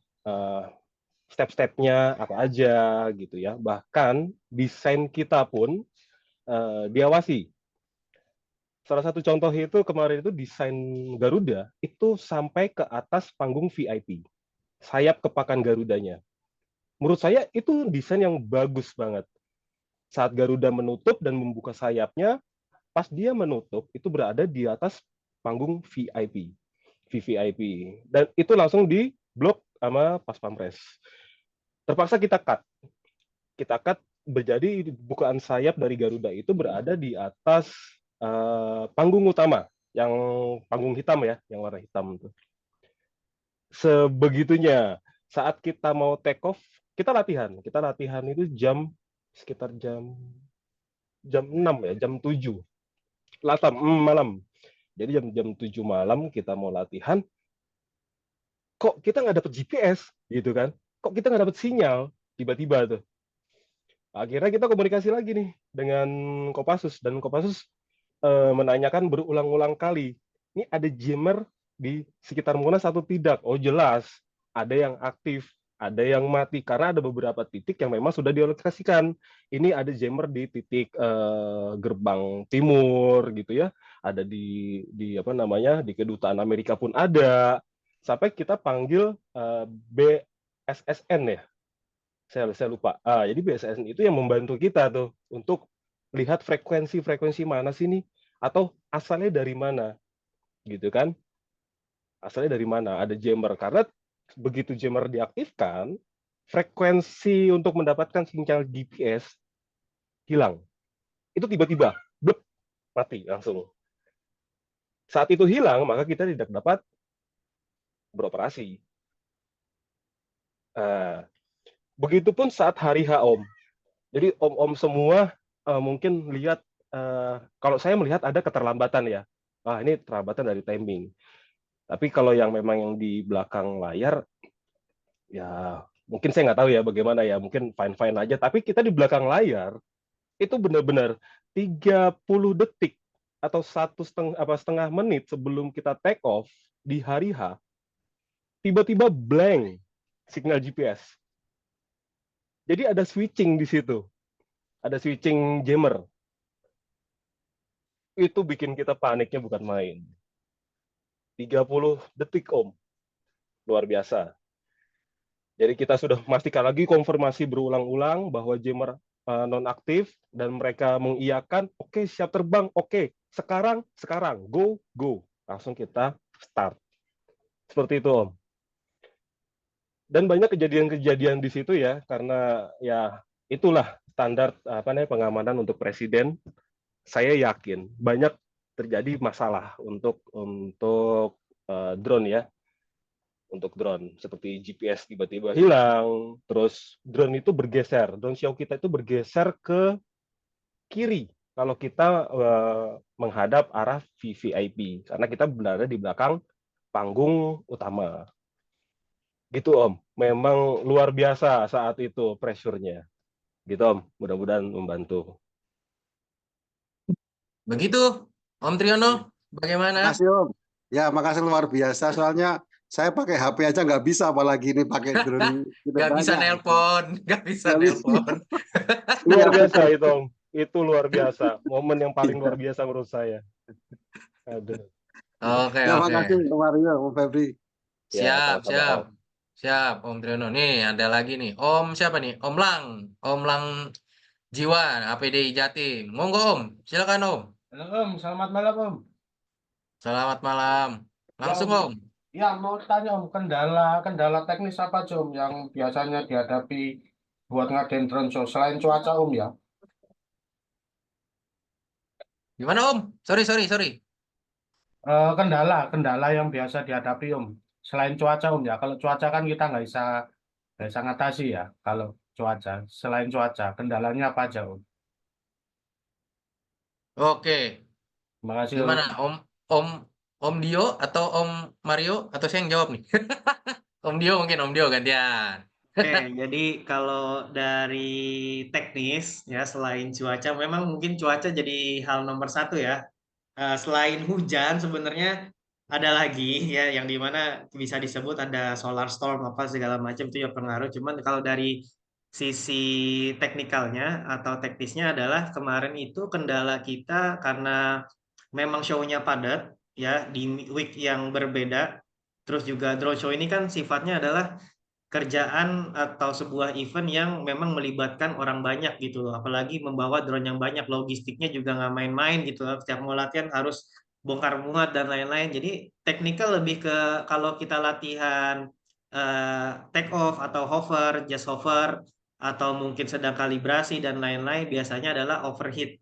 step-stepnya apa aja gitu ya. Bahkan desain kita pun diawasi. Salah satu contoh itu kemarin itu desain Garuda itu sampai ke atas panggung VIP, sayap kepakan Garudanya. Menurut saya itu desain yang bagus banget. Saat Garuda menutup dan membuka sayapnya, pas dia menutup itu berada di atas panggung VIP, VVIP, dan itu langsung di blok sama Pas Pampres. Terpaksa kita cut berjadi bukaan sayap dari Garuda itu berada di atas panggung utama yang panggung hitam ya, yang warna hitam itu. Sebegitunya saat kita mau take off, kita latihan itu sekitar jam 6 ya, jam 7 malam. Jadi jam 7 malam kita mau latihan, kok kita nggak dapet GPS gitu kan, kok kita nggak dapet sinyal tiba-tiba tuh. Akhirnya kita komunikasi lagi nih dengan Kopassus, dan Kopassus menanyakan berulang-ulang kali, ini ada jammer di sekitar Monas atau tidak? Oh jelas, ada yang aktif, ada yang mati, karena ada beberapa titik yang memang sudah dialokasikan. Ini ada jammer di titik gerbang timur gitu ya, ada di di kedutaan Amerika pun ada. Sampai kita panggil BSSN ya, saya lupa. Jadi BSSN itu yang membantu kita tuh untuk lihat frekuensi mana sih nih, atau asalnya dari mana gitu kan, asalnya dari mana ada jammer, karena begitu jammer diaktifkan frekuensi untuk mendapatkan sinyal GPS hilang, itu tiba-tiba blep, mati langsung. Saat itu hilang maka kita tidak dapat beroperasi. Begitupun saat hari H, Om. Jadi om semua mungkin lihat, kalau saya melihat ada keterlambatan ya. Ini keterlambatan dari timing. Tapi kalau yang memang yang di belakang layar, ya mungkin saya nggak tahu ya bagaimana ya. Mungkin fine-fine aja. Tapi kita di belakang layar itu benar-benar 30 detik atau setengah menit sebelum kita take off di hari H, tiba-tiba blank signal GPS. Jadi ada switching di situ. Ada switching jammer. Itu bikin kita paniknya bukan main. 30 detik, Om. Luar biasa. Jadi kita sudah memastikan lagi, konfirmasi berulang-ulang bahwa jammer nonaktif, dan mereka mengiyakan, oke, siap terbang, oke, sekarang, go. Langsung kita start. Seperti itu, Om. Dan banyak kejadian-kejadian di situ ya, karena ya itulah standar pengamanan untuk presiden. Saya yakin banyak terjadi masalah untuk drone ya, untuk drone seperti GPS tiba-tiba hilang, terus drone itu bergeser, drone show kita itu bergeser ke kiri kalau kita menghadap arah VVIP, karena kita berada di belakang panggung utama. Gitu, Om. Memang luar biasa saat itu pressure-nya. Gitu, Om. Mudah-mudahan membantu. Begitu, Om Triyono, bagaimana? Makasih, Om. Ya, makasih luar biasa. Soalnya saya pakai HP aja nggak bisa, apalagi ini pakai drone. Nggak bisa nelpon. Nggak bisa. Luar biasa itu, Om. itu luar biasa, momen yang paling luar biasa menurut saya. Aduh. Oke, Terima oke. kasih Om Mario, Om Febri. Ya, Siap, sama-sama siap. Om. Siap, Om Triono. Nih, ada lagi nih. Om siapa nih? Om Lang. Om Lang Jiwan, APDI Jatim. Monggo, Om. Silakan, Om. Halo Om, selamat malam Om. Selamat malam. Ya Langsung, Om, Om. ya mau tanya Om, kendala teknis apa aja Om yang biasanya dihadapi buat ngadain drone show selain cuaca Om ya? Gimana, Om? Sorry. Kendala yang biasa dihadapi Om selain cuaca Om ya. Kalau cuaca kan kita nggak bisa ngatasi ya. Kalau cuaca, selain cuaca, kendalanya apa aja Om? Oke. Terima kasih Om. Gimana, Om Dio atau Om Mario atau saya yang jawab nih? Om Dio mungkin, Om Dio gantian. Oke, jadi kalau dari teknis ya selain cuaca, memang mungkin cuaca jadi hal nomor satu ya. Selain hujan sebenarnya ada lagi ya yang dimana bisa disebut ada solar storm apa segala macam itu ya pengaruh. Cuman kalau dari sisi teknikalnya atau teknisnya adalah kemarin itu kendala kita karena memang show-nya padat ya di week yang berbeda. Terus juga drone show ini kan sifatnya adalah kerjaan atau sebuah event yang memang melibatkan orang banyak gitu loh. Apalagi membawa drone yang banyak, logistiknya juga nggak main-main gitu loh. Setiap mau latihan harus bongkar muat dan lain-lain. Jadi teknikal lebih ke kalau kita latihan take off atau hover, just hover, atau mungkin sedang kalibrasi dan lain-lain, biasanya adalah overheat.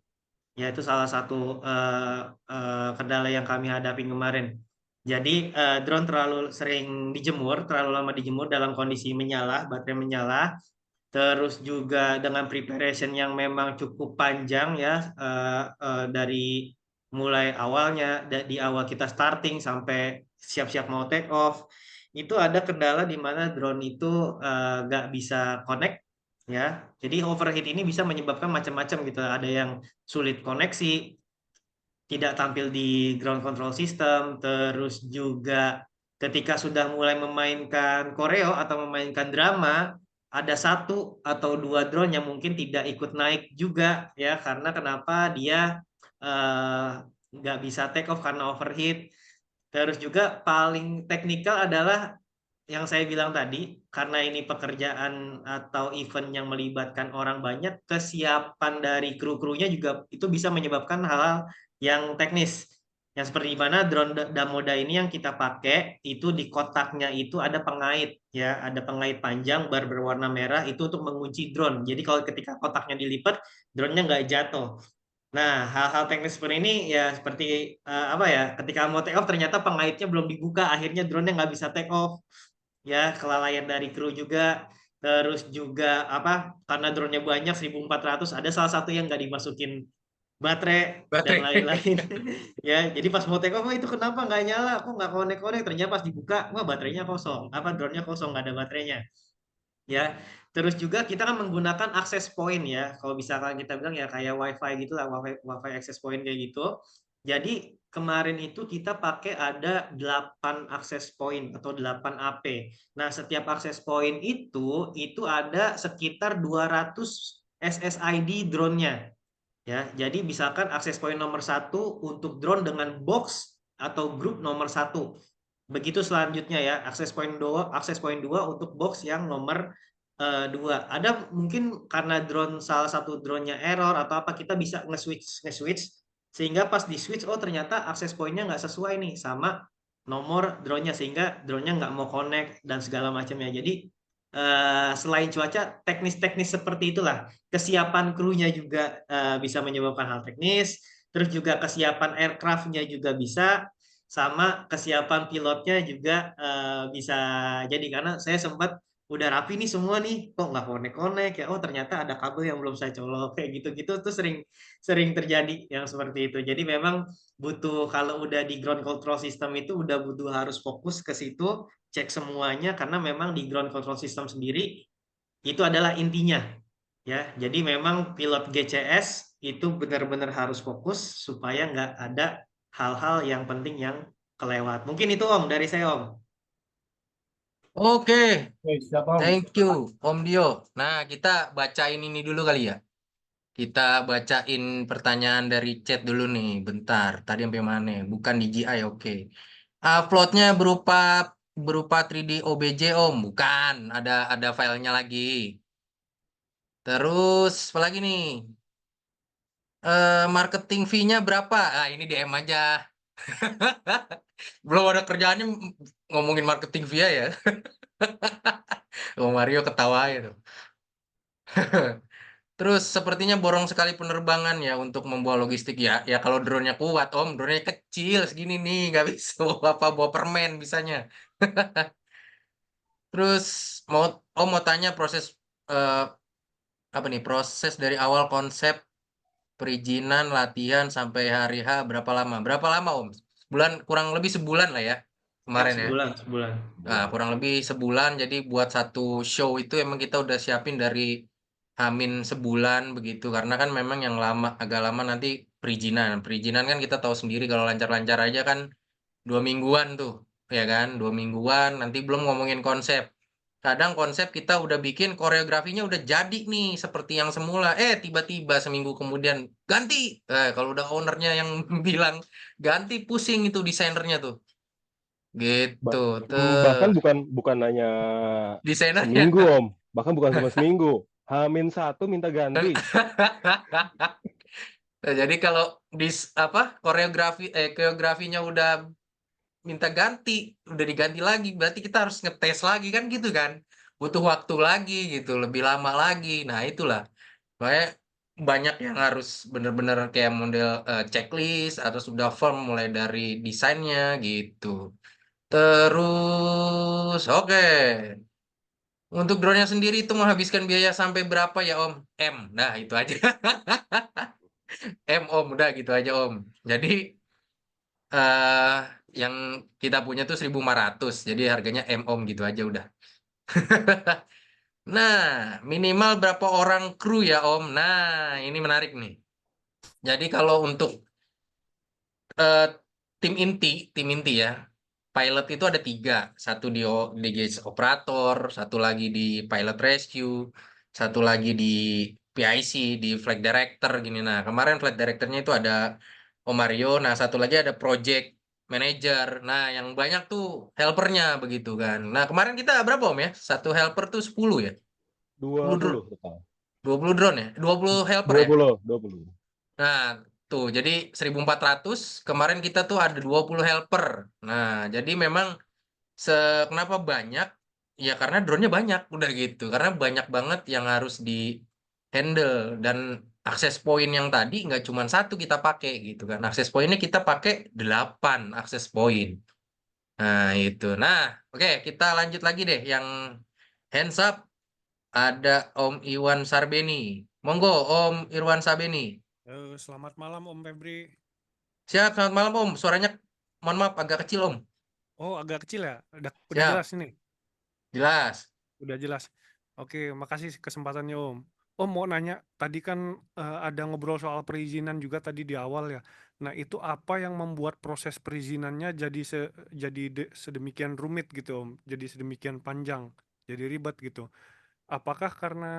Ya itu salah satu kendala yang kami hadapi kemarin. Jadi drone terlalu sering dijemur, terlalu lama dijemur dalam kondisi menyala, baterai menyala. Terus juga dengan preparation yang memang cukup panjang ya dari mulai awalnya di awal kita starting sampai siap-siap mau take off. Itu ada kendala di mana drone itu nggak bisa connect ya. Jadi overheat ini bisa menyebabkan macam-macam gitu. Ada yang sulit koneksi, tidak tampil di ground control system, terus juga ketika sudah mulai memainkan koreo atau memainkan drama, ada satu atau dua drone yang mungkin tidak ikut naik juga ya karena kenapa dia nggak bisa take off karena overheat. Terus juga paling teknikal adalah yang saya bilang tadi, karena ini pekerjaan atau event yang melibatkan orang banyak, kesiapan dari kru-krunya juga itu bisa menyebabkan hal-hal yang teknis. Yang seperti mana drone Damoda ini yang kita pakai, itu di kotaknya itu ada pengait, ya, ada pengait panjang bar berwarna merah itu untuk mengunci drone. Jadi kalau ketika kotaknya dilipat, drone-nya nggak jatuh. Nah, hal-hal teknis seperti ini ya seperti apa ya? Ketika mau take off ternyata pengaitnya belum dibuka, akhirnya drone-nya nggak bisa take off. Ya, kelalaian dari kru juga. Terus juga apa? Karena drone-nya banyak 1.400, ada salah satu yang nggak dimasukin baterai dan lain-lain. Ya, jadi pas mau take off, itu kenapa nggak nyala? Kok nggak konek-konek? Ternyata pas dibuka, wah baterainya kosong. Apa drone-nya kosong, nggak ada baterainya. Ya, terus juga kita kan menggunakan access point ya. Kalau misalkan kita bilang ya kayak WiFi gitu lah, WiFi access point kayak gitu. Jadi kemarin itu kita pakai ada 8 access point atau 8 AP. Nah, setiap access point itu ada sekitar 200 SSID drone-nya. Ya, jadi misalkan access point nomor 1 untuk drone dengan box atau grup nomor 1. Begitu selanjutnya ya, access point 2 untuk box yang nomor 2. Ada mungkin karena drone salah satu drone-nya error atau apa, kita bisa nge-switch sehingga pas di switch ternyata access point-nya nggak sesuai nih sama nomor drone-nya sehingga drone-nya nggak mau connect dan segala macamnya. Jadi selain cuaca, teknis-teknis seperti itulah. Kesiapan krunya juga bisa menyebabkan hal teknis, terus juga kesiapan aircraft-nya juga bisa, sama kesiapan pilotnya juga bisa jadi karena saya sempat udah rapi nih semua nih kok nggak konek-konek ya, ternyata ada kabel yang belum saya colok kayak gitu-gitu tuh sering terjadi yang seperti itu. Jadi memang butuh kalau udah di ground control system itu udah butuh harus fokus ke situ, cek semuanya karena memang di ground control system sendiri itu adalah intinya ya. Jadi memang pilot GCS itu benar-benar harus fokus supaya nggak ada hal-hal yang penting yang kelewat. Mungkin itu Om dari saya Om. Oke, Oke, siap Om. thank you Om Dio. Nah, kita bacain ini dulu kali ya. Kita bacain pertanyaan dari chat dulu nih, bentar. Tadi sampai mana? Bukan DJI, oke. Uploadnya berupa 3D OBJ Om, bukan. Ada filenya lagi. Terus apa lagi nih? Marketing fee-nya berapa? Ah, ini DM aja. Belum ada kerjaannya ngomongin marketing fee ya. Oh, Mario ketawa itu. Terus sepertinya borong sekali penerbangan ya untuk membawa logistik ya. Ya kalau drone-nya kuat Om, drone-nya kecil segini nih, nggak bisa bawa permen bisanya. Terus mau tanya proses eh, apa nih? Proses dari awal konsep perizinan, latihan sampai hari H berapa lama? Berapa lama Om? Kurang lebih sebulan lah ya Ya, kemarin ya. sebulan. Nah, kurang lebih sebulan. Jadi buat satu show itu emang kita udah siapin dari Hamin sebulan begitu. Karena kan memang yang agak lama nanti perizinan. Perizinan kan kita tahu sendiri kalau lancar-lancar aja kan 2 mingguan tuh, ya kan? 2 mingguan. Nanti belum ngomongin konsep. Kadang konsep kita udah bikin koreografinya udah jadi nih seperti yang semula. Tiba-tiba seminggu kemudian ganti. Kalau udah ownernya yang bilang ganti, pusing itu desainernya tuh. Gitu. Bahkan bukan hanya Desainernya. seminggu Om, bahkan bukan cuma seminggu, H-1 minta ganti. Nah, jadi kalau koreografinya udah minta ganti, udah diganti lagi, berarti kita harus ngetes lagi kan gitu kan. Butuh waktu lagi gitu, lebih lama lagi. Nah, itulah. Makanya banyak yang harus bener-bener kayak model checklist atau sudah firm mulai dari desainnya gitu. Terus, oke. Untuk drone-nya sendiri itu menghabiskan biaya sampai berapa ya Om? M. Nah, itu aja. Om, udah gitu aja Om. Jadi eh yang kita punya tuh 1.500. Jadi harganya Om gitu aja udah. Nah, minimal berapa orang kru ya Om? Nah, ini menarik nih. Jadi kalau untuk eh, tim inti ya, pilot itu ada 3. Satu di gauge operator, satu lagi di pilot rescue, satu lagi di PIC, di flight director gini. Nah, kemarin flight directornya itu ada Om Mario. Nah, satu lagi ada project manager. Nah, yang banyak tuh helpernya begitu kan. Nah, kemarin kita berapa Om ya? Satu helper tuh 10 ya? 10 drone. 20 total. 20 drone ya? 20 helper ya? 20. Nah, tuh jadi 1.400. Kemarin kita tuh ada 20 helper. Nah, jadi memang kenapa banyak? Ya karena drone-nya banyak, udah gitu. Karena banyak banget yang harus di handle dan akses point yang tadi nggak cuma satu kita pakai gitu kan. Akses pointnya kita pakai 8 akses point. Nah, itu. Nah, oke, kita lanjut lagi deh yang hands up ada Om Iwan Sarbeni. Monggo Om Irwan Sarbeni. Selamat malam Om Febri. Siap, selamat malam Om. Suaranya mohon maaf agak kecil Om. Oh, agak kecil ya? Udah Siap. jelas ini? Jelas. Udah jelas. Oke, makasih kesempatannya Om. Om mau nanya, tadi kan ada ngobrol soal perizinan juga tadi di awal ya. Nah, itu apa yang membuat proses perizinannya jadi sedemikian rumit gitu Om? Jadi sedemikian panjang, jadi ribet gitu. Apakah karena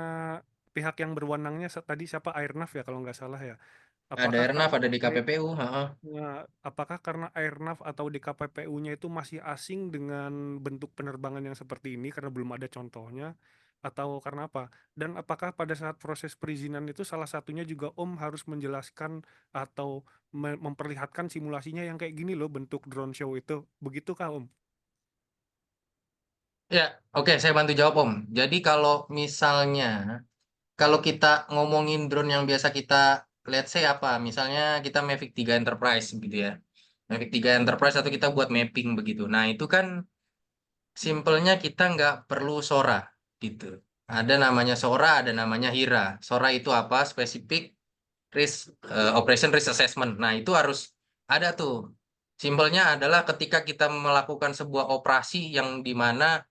pihak yang berwenangnya tadi siapa, Airnav ya kalau nggak salah ya? Ada Airnav, ada di KPPU. Nah, apakah karena Airnav atau di KPPU-nya itu masih asing dengan bentuk penerbangan yang seperti ini karena belum ada contohnya, atau karena apa? Dan apakah pada saat proses perizinan itu salah satunya juga Om harus menjelaskan atau memperlihatkan simulasinya yang kayak gini loh bentuk drone show itu, begitukah Om? Ya, oke, saya bantu jawab Om. Jadi kalau misalnya, kalau kita ngomongin drone yang biasa kita lihat saya apa, misalnya kita Mavic 3 Enterprise gitu ya. Mavic 3 Enterprise atau kita buat mapping begitu. Nah, itu kan simpelnya kita nggak perlu SORA gitu. Ada namanya SORA, ada namanya HIRA. SORA itu apa? Specific Operation Risk Assessment. Nah, itu harus ada tuh. Simpelnya adalah ketika kita melakukan sebuah operasi yang dimana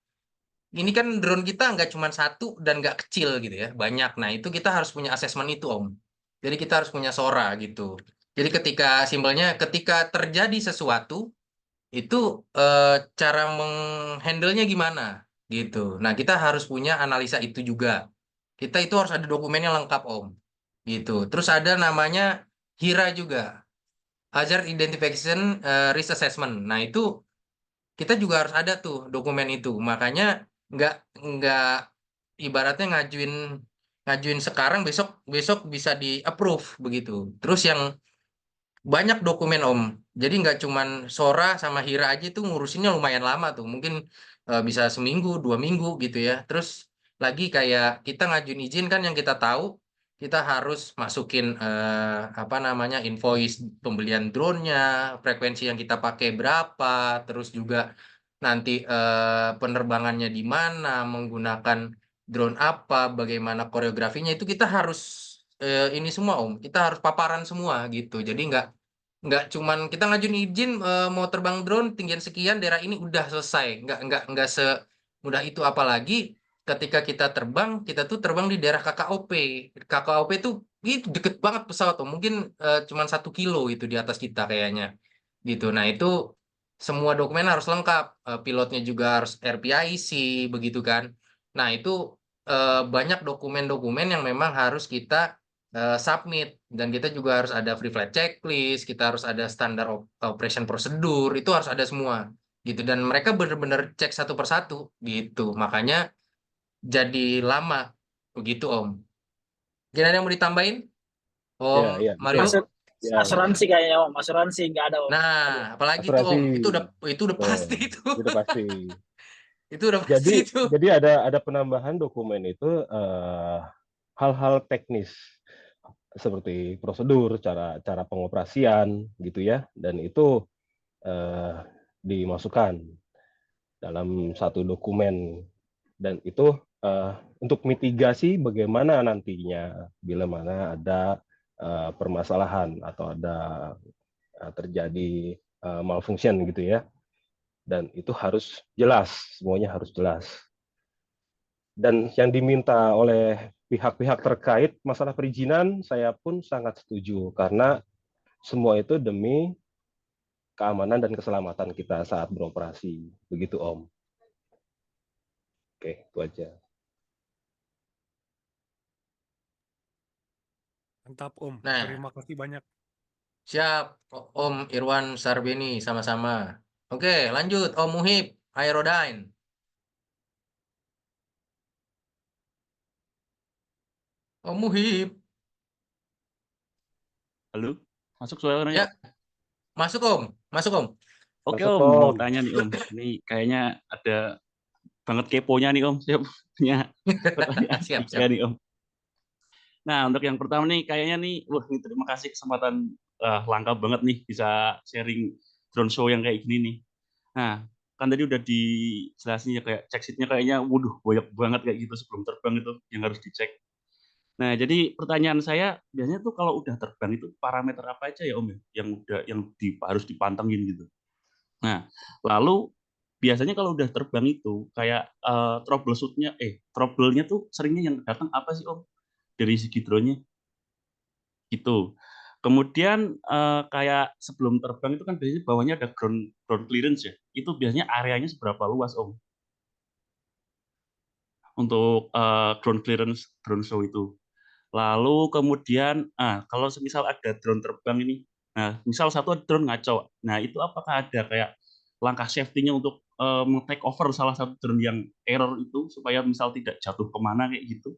ini kan drone kita nggak cuma satu dan nggak kecil gitu ya, banyak. Nah, itu kita harus punya asesmen itu, Om. Jadi kita harus punya SORA gitu. Jadi simpelnya ketika terjadi sesuatu, itu cara menghandle-nya gimana gitu. Nah, kita harus punya analisa itu juga. Kita itu harus ada dokumennya lengkap, Om. gitu. Terus ada namanya HIRA juga, Hazard Identification Risk Assessment. Nah itu kita juga harus ada tuh dokumen itu. Makanya nggak ibaratnya ngajuin sekarang besok besok bisa di approve begitu. Terus yang banyak dokumen Om. Jadi nggak cuman Sora sama Hira aja tuh ngurusinnya lumayan lama tuh. Mungkin bisa seminggu, 2 minggu gitu ya. Terus lagi kayak kita ngajuin izin kan yang kita tahu kita harus masukin apa namanya invoice pembelian drone-nya, frekuensi yang kita pakai berapa, terus juga nanti penerbangannya di mana, menggunakan drone apa, bagaimana koreografinya itu kita harus ini semua Om. Kita harus paparan semua gitu. Jadi nggak cuman kita ngajuin izin mau terbang drone tinggian sekian daerah ini udah selesai. Nggak semudah itu, apalagi ketika kita terbang, kita tuh terbang di daerah KKOP. KKOP tuh itu deket banget pesawat tuh, mungkin cuman 1 kilo itu di atas kita kayaknya gitu. Nah itu semua dokumen harus lengkap. Pilotnya juga harus RPIC begitu kan. Nah itu banyak dokumen-dokumen yang memang harus kita submit, dan kita juga harus ada free flight checklist, kita harus ada standar operation prosedur, itu harus ada semua gitu, dan mereka benar-benar cek satu persatu gitu, makanya jadi lama begitu Om. Mungkin ada yang mau ditambahin Om Ya, Mario? betul. Ya, Asuransi kayaknya Om, asuransi nggak ada Om. Nah apalagi tuh asuransi. Om, itu udah pasti itu. Itu pasti. Itu udah pasti itu. Jadi ada penambahan dokumen itu hal-hal teknis seperti prosedur, cara pengoperasian gitu ya, dan itu dimasukkan dalam satu dokumen, dan itu untuk mitigasi bagaimana nantinya bila mana ada permasalahan atau ada terjadi malfunction gitu ya, dan itu harus jelas, semuanya harus jelas. Dan yang diminta oleh pihak-pihak terkait masalah perizinan, saya pun sangat setuju karena semua itu demi keamanan dan keselamatan kita saat beroperasi. Begitu Om. Oke, itu aja. Mantap Om, Nah, terima kasih banyak. siap Om Irwan Sarbeni, sama-sama. Oke, lanjut Om Muhib Aerodyne. Om Muhib. Halo, masuk suaranya? Ya, masuk Om, masuk Om. Oke Masuk, Om, mau Om. tanya nih Om. Ini kayaknya ada banget keponya nih Om. Saya punya pertanyaan Siap, tiga nih Om. Nah, untuk yang pertama nih, kayaknya nih, wah ini terima kasih kesempatan langka banget nih bisa sharing drone show yang kayak gini nih. Nah, kan tadi udah dijelasin ya kayak check sheet-nya kayaknya, waduh banyak banget kayak gitu sebelum terbang itu yang harus dicek. Nah, jadi pertanyaan saya biasanya tuh kalau udah terbang itu parameter apa aja ya Om ya, yang harus dipantengin gitu. Nah, lalu biasanya kalau udah terbang itu kayak trouble-nya tuh seringnya yang datang apa sih Om dari segi drone-nya? Gitu. Kemudian kayak sebelum terbang itu kan biasanya bawahnya ada ground clearance ya. Itu biasanya areanya seberapa luas Om? Untuk ground clearance drone show itu. Lalu kemudian, kalau semisal ada drone terbang ini, nah misal satu drone ngaco, nah itu apakah ada kayak langkah safety-nya untuk take over salah satu drone yang error itu supaya misal tidak jatuh kemana kayak gitu.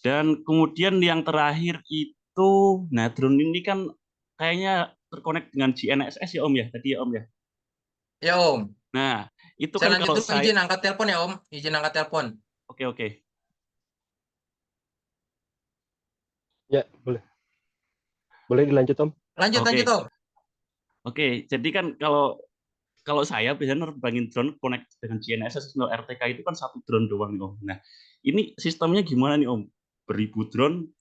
Dan kemudian yang terakhir itu, nah drone ini kan kayaknya terkonek dengan GNSS ya Om ya, tadi ya Om ya. Ya Om. Nah itu Saya kan lanjut kalau dulu, izin angkat telepon ya Om, izin angkat telepon. Oke. Ya, boleh. Boleh dilanjut Om? Lanjut Om. Oke, jadi kan kalau saya biasanya nerbangin drone connect dengan GNSS atau RTK itu kan satu drone doang nih Om. Nah, ini sistemnya gimana nih Om? Beribu drone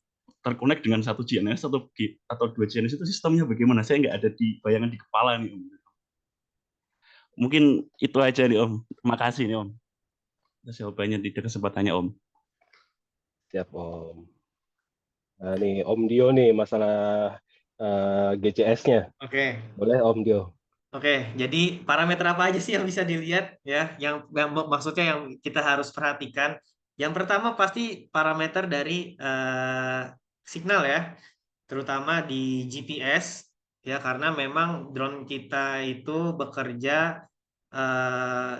terkonek dengan satu GNSS atau dua GNSS itu sistemnya bagaimana? Saya nggak ada di bayangan di kepala nih Om. Mungkin itu aja nih Om. Terima kasih nih Om. Jawabannya di kesempatannya Om. Siap Om. Nah, nih Om Dio nih masalah GCS-nya. Oke. Boleh Om Dio. Oke, jadi parameter apa aja sih yang bisa dilihat ya? Yang maksudnya yang kita harus perhatikan. Yang pertama pasti parameter dari signal ya, terutama di GPS ya, karena memang drone kita itu bekerja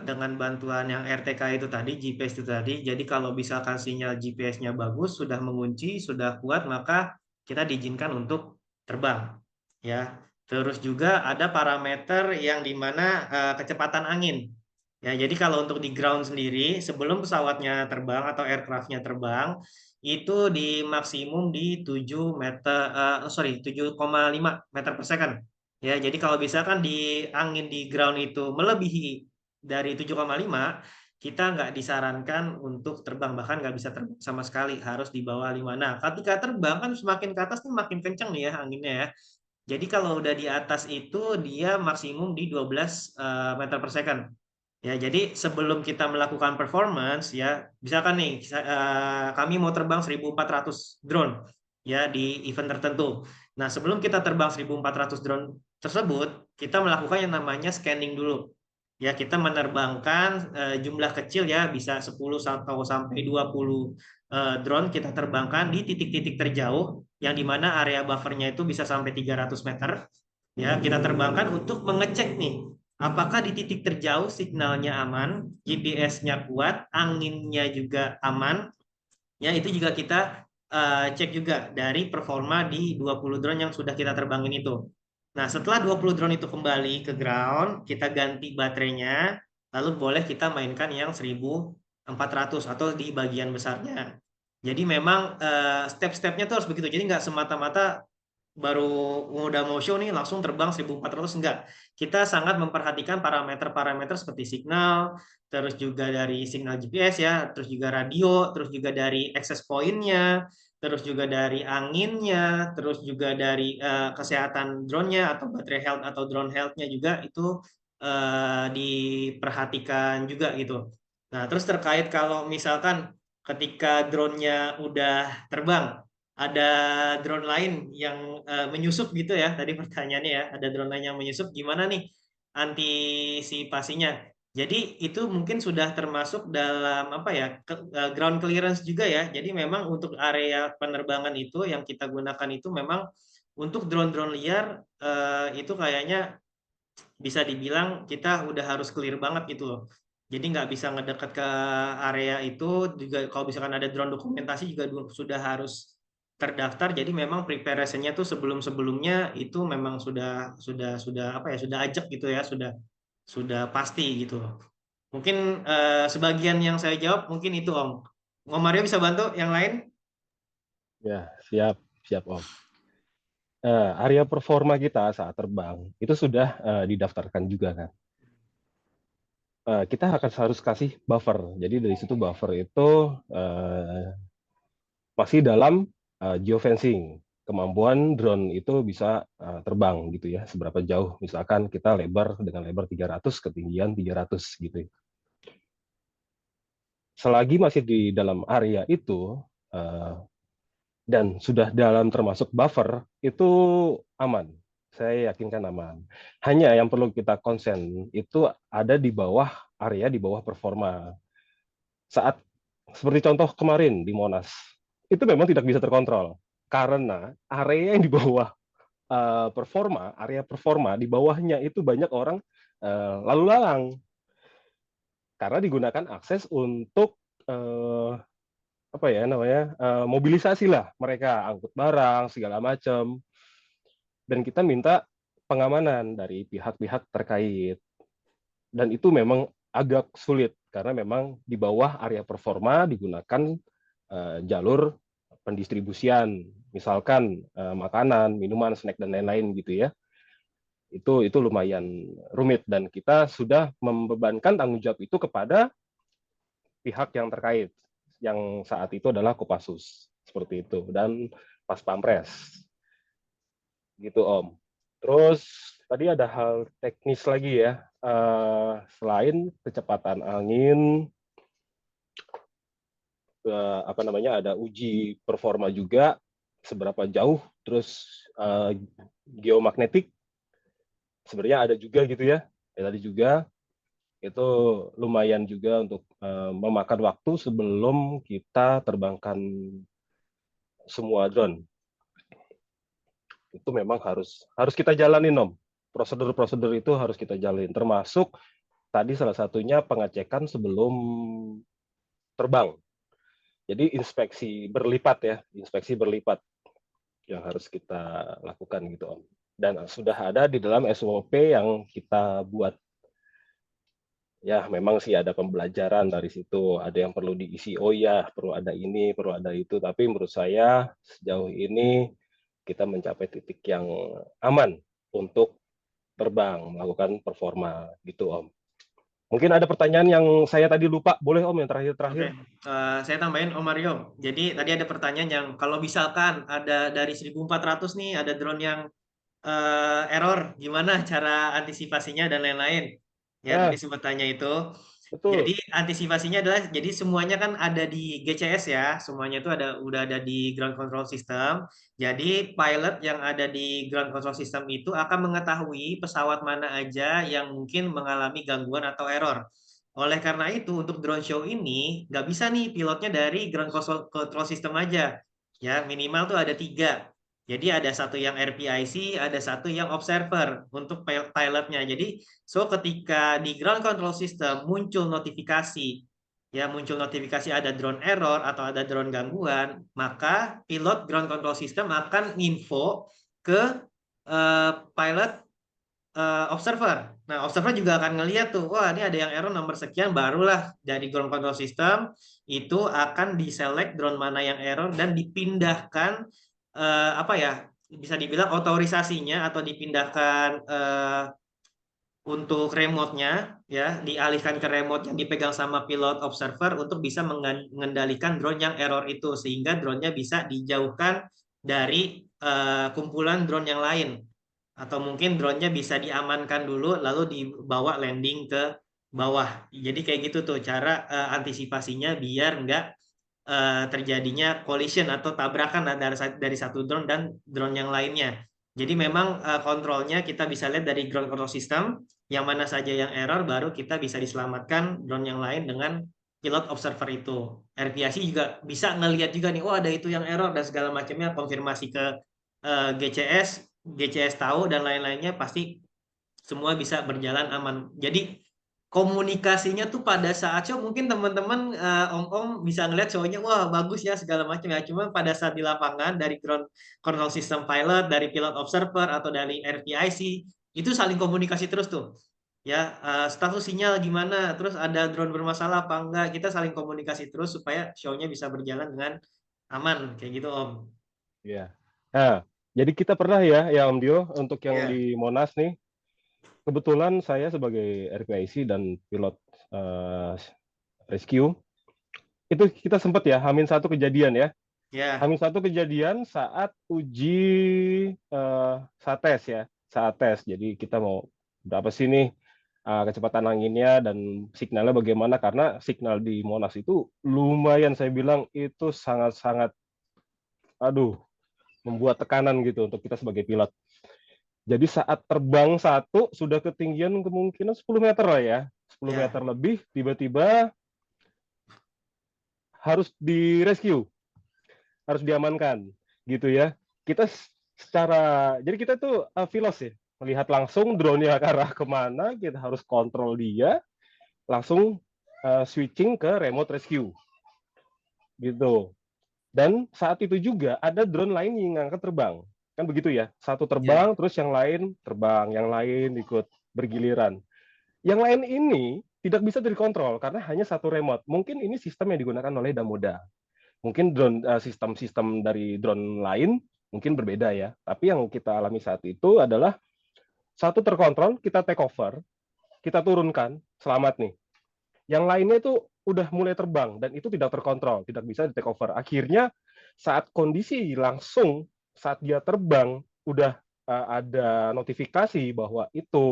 dengan bantuan yang RTK itu tadi, GPS itu tadi. Jadi kalau misalkan sinyal GPS-nya bagus, sudah mengunci, sudah kuat, maka kita diizinkan untuk terbang ya. Terus juga ada parameter yang dimana kecepatan angin. Ya, jadi kalau untuk di ground sendiri, sebelum pesawatnya terbang atau aircraft-nya terbang, itu di maksimum di 7,5 meter per second. Ya, jadi kalau misalkan di angin di ground itu melebihi dari 7,5, kita nggak disarankan untuk terbang, bahkan nggak bisa terbang sama sekali, harus di bawah 5. Nah, ketika terbang kan semakin ke atas nih makin kencang nih ya anginnya ya. Jadi kalau udah di atas itu dia maksimum di 12 meter per second. Ya, jadi sebelum kita melakukan performance ya, misalkan nih kami mau terbang 1.400 drone ya di event tertentu. Nah, sebelum kita terbang 1.400 drone tersebut, kita melakukan yang namanya scanning dulu. Ya, kita menerbangkan jumlah kecil ya, bisa 10 atau sampai 20 drone kita terbangkan di titik-titik terjauh yang dimana area buffernya itu bisa sampai 300 meter. Ya, kita terbangkan untuk mengecek nih apakah di titik terjauh signalnya aman, GPS-nya kuat, anginnya juga aman. Ya, itu juga kita cek juga dari performa di 20 drone yang sudah kita terbangin itu. Nah, setelah 20 drone itu kembali ke ground, kita ganti baterainya, lalu boleh kita mainkan yang 1.400 atau di bagian besarnya. Jadi memang step-stepnya tuh harus begitu. Jadi nggak semata-mata baru udah mau show nih langsung terbang 1.400, enggak. Kita sangat memperhatikan parameter-parameter seperti signal, terus juga dari signal GPS ya, terus juga radio, terus juga dari access point-nya, terus juga dari anginnya, terus juga dari kesehatan drone-nya atau baterai health atau drone health-nya juga itu diperhatikan juga gitu. Nah, terus terkait kalau misalkan ketika drone-nya udah terbang, ada drone lain yang menyusup gitu ya, tadi pertanyaannya ya, ada drone lain yang menyusup, gimana nih antisipasinya? Jadi itu mungkin sudah termasuk dalam apa ya, ground clearance juga ya. Jadi memang untuk area penerbangan itu yang kita gunakan itu memang untuk drone-drone liar itu kayaknya bisa dibilang kita udah harus clear banget gitu loh. Jadi nggak bisa ngedekat ke area itu, juga kalau misalkan ada drone dokumentasi juga sudah harus terdaftar. Jadi memang preparation-nya tuh sebelum-sebelumnya itu memang sudah apa ya, sudah ajak gitu ya, sudah pasti gitu. Mungkin sebagian yang saya jawab mungkin itu Om. Om Mario bisa bantu yang lain? Ya, siap Om. Area performa kita saat terbang itu sudah didaftarkan juga kan. Kita harus kasih buffer. Jadi dari situ buffer itu masih dalam geofencing. Kemampuan drone itu bisa terbang gitu ya, seberapa jauh. Misalkan kita lebar dengan lebar 300, ketinggian 300 gitu. Selagi masih di dalam area itu dan sudah dalam termasuk buffer, itu aman. Saya yakinkan aman. Hanya yang perlu kita konsen itu ada di bawah area, di bawah performa. Saat seperti contoh kemarin di Monas, itu memang tidak bisa terkontrol karena area yang di bawah performa, area performa di bawahnya itu banyak orang lalu lalang karena digunakan akses untuk apa ya namanya mobilisasi lah, mereka angkut barang segala macam, dan kita minta pengamanan dari pihak-pihak terkait, dan itu memang agak sulit karena memang di bawah area performa digunakan jalur pendistribusian, misalkan makanan, minuman, snack dan lain-lain gitu ya. Itu lumayan rumit dan kita sudah membebankan tanggung jawab itu kepada pihak yang terkait, yang saat itu adalah Kopassus seperti itu dan Pas Pampres gitu Om. Terus tadi ada hal teknis lagi ya, selain kecepatan angin, apa namanya, ada uji performa juga seberapa jauh, terus geomagnetik sebenarnya ada juga gitu ya. Tadi juga itu lumayan juga untuk memakan waktu sebelum kita terbangkan semua drone. Itu memang harus kita jalanin, Om. Prosedur-prosedur itu harus kita jalin, termasuk tadi salah satunya pengecekan sebelum terbang. Jadi inspeksi berlipat yang harus kita lakukan gitu, Om. Dan sudah ada di dalam SOP yang kita buat. Ya, memang sih ada pembelajaran dari situ, ada yang perlu diisi, oh ya, perlu ada ini, perlu ada itu, tapi menurut saya sejauh ini kita mencapai titik yang aman untuk terbang, melakukan performa gitu, Om. Mungkin ada pertanyaan yang saya tadi lupa, boleh Om yang terakhir-terakhir? Saya tambahin Om Mario. Jadi tadi ada pertanyaan yang kalau misalkan ada dari 1.400 nih ada drone yang error, gimana cara antisipasinya dan lain-lain. Ya, tadi sempat tanya itu. Betul. Jadi antisipasinya adalah jadi semuanya kan ada di GCS ya, semuanya itu udah ada di ground control system. Jadi pilot yang ada di ground control system itu akan mengetahui pesawat mana aja yang mungkin mengalami gangguan atau error. Oleh karena itu untuk drone show ini nggak bisa nih pilotnya dari ground control system aja. Ya, minimal tuh ada 3. Jadi ada satu yang RPIC, ada satu yang observer untuk pilotnya. Jadi ketika di ground control system muncul notifikasi, ada drone error atau ada drone gangguan, maka pilot ground control system akan info ke pilot observer. Nah, observer juga akan ngelihat tuh, wah ini ada yang error nomor sekian, barulah dari ground control system itu akan diselect drone mana yang error dan dipindahkan bisa dibilang otorisasinya atau dipindahkan untuk remote-nya ya, dialihkan ke remote yang dipegang sama pilot observer untuk bisa mengendalikan drone yang error itu, sehingga drone-nya bisa dijauhkan dari kumpulan drone yang lain, atau mungkin drone-nya bisa diamankan dulu lalu dibawa landing ke bawah. Jadi kayak gitu tuh cara antisipasinya biar nggak terjadinya collision atau tabrakan dari satu drone dan drone yang lainnya. Jadi memang kontrolnya kita bisa lihat dari ground control system, yang mana saja yang error baru kita bisa diselamatkan drone yang lain dengan pilot observer itu. RPIC juga bisa ngelihat juga nih, oh ada itu yang error dan segala macamnya, konfirmasi ke GCS tahu dan lain-lainnya, pasti semua bisa berjalan aman. Jadi komunikasinya tuh pada saat show mungkin teman-teman om-om bisa ngeliat show-nya wah bagus ya segala macam ya, cuma pada saat di lapangan dari ground control system pilot, dari pilot observer atau dari RPIC itu saling komunikasi terus tuh ya, status sinyal gimana, terus ada drone bermasalah apa enggak, kita saling komunikasi terus supaya show-nya bisa berjalan dengan aman kayak gitu Om. Iya. Nah, jadi kita pernah ya Om Dio untuk yang di Monas nih. Kebetulan saya sebagai RPIC dan pilot rescue itu kita sempat ya H-1 kejadian ya. H-1 kejadian saat uji saat tes. Jadi kita mau berapa sih nih kecepatan anginnya dan signalnya bagaimana, karena signal di Monas itu lumayan, saya bilang itu sangat-sangat membuat tekanan gitu untuk kita sebagai pilot. Jadi saat terbang satu sudah ketinggian kemungkinan 10 meter lah ya, 10 meter lebih, tiba-tiba harus direscue, harus diamankan, gitu ya. Kita jadi kita tuh filos ya, melihat langsung drone-nya ke arah kemana, kita harus kontrol dia, langsung switching ke remote rescue, gitu. Dan saat itu juga ada drone lain yang angkat terbang. Kan begitu ya, satu terbang, terus yang lain terbang, yang lain ikut bergiliran. Yang lain ini tidak bisa dikontrol karena hanya satu remote. Mungkin ini sistem yang digunakan oleh Damoda. Mungkin drone sistem dari drone lain mungkin berbeda ya. Tapi yang kita alami saat itu adalah satu terkontrol, kita take over, kita turunkan, selamat nih. Yang lainnya itu udah mulai terbang dan itu tidak terkontrol, tidak bisa di take over. Akhirnya saat kondisi langsung saat dia terbang udah ada notifikasi bahwa itu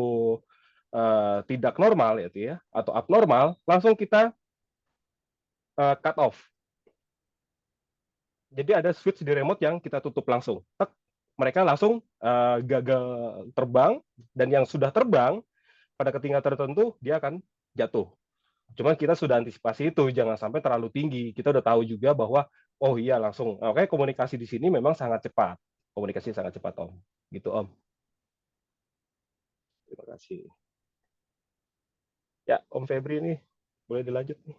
tidak normal ya atau abnormal, langsung kita cut off. Jadi ada switch di remote yang kita tutup langsung. Mereka langsung gagal terbang, dan yang sudah terbang pada ketinggian tertentu dia akan jatuh. Cuman kita sudah antisipasi itu, jangan sampai terlalu tinggi. Kita udah tahu juga bahwa oh iya langsung. Oke, komunikasi di sini memang sangat cepat. komunikasi sangat cepat Om. Gitu Om. Terima kasih. Ya Om Febri nih, boleh dilanjut nih.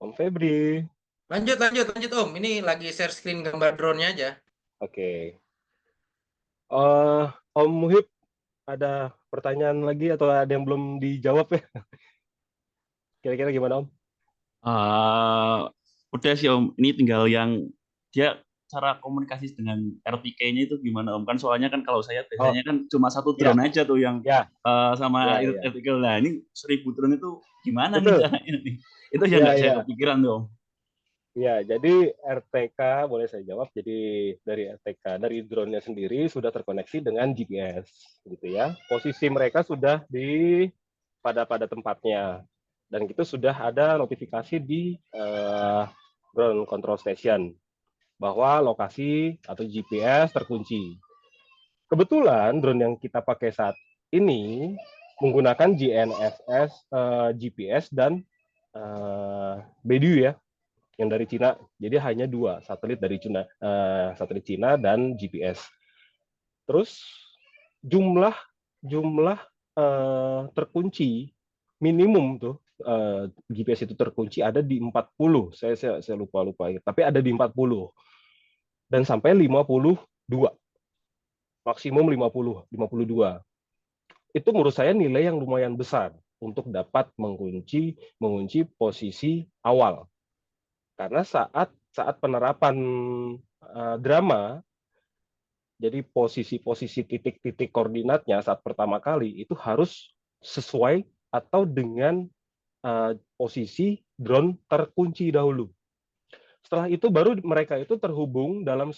Om Febri. Lanjut Om. Ini lagi share screen gambar drone-nya aja. Oke. Om Muhib, ada pertanyaan lagi atau ada yang belum dijawab ya? Kira-kira gimana Om? Udah sih Om, ini tinggal yang dia cara komunikasi dengan RTK-nya itu gimana Om? Kan soalnya kan kalau saya biasanya kan cuma satu drone aja tuh yang sama RTK. Nah ini 1000 drone itu gimana nih caranya nih? Itu yang nggak saya kepikiran tuh Om. Ya, jadi RTK boleh saya jawab. Jadi dari RTK, dari drone-nya sendiri sudah terkoneksi dengan GPS, gitu ya. Posisi mereka sudah pada tempatnya, dan itu sudah ada notifikasi di ground control station bahwa lokasi atau GPS terkunci. Kebetulan drone yang kita pakai saat ini menggunakan GNSS, GPS dan Beidou ya, yang dari Cina. Jadi hanya 2 satelit dari Cina, satelit Cina dan GPS. Terus jumlah terkunci minimum tuh GPS itu terkunci ada di 40. Saya lupa tapi ada di 40 dan sampai 52. Maksimum 52. Itu menurut saya nilai yang lumayan besar untuk dapat mengunci posisi awal. Karena saat penerapan drama, jadi posisi titik-titik koordinatnya saat pertama kali itu harus sesuai atau dengan posisi drone terkunci dahulu. Setelah itu baru mereka itu terhubung dalam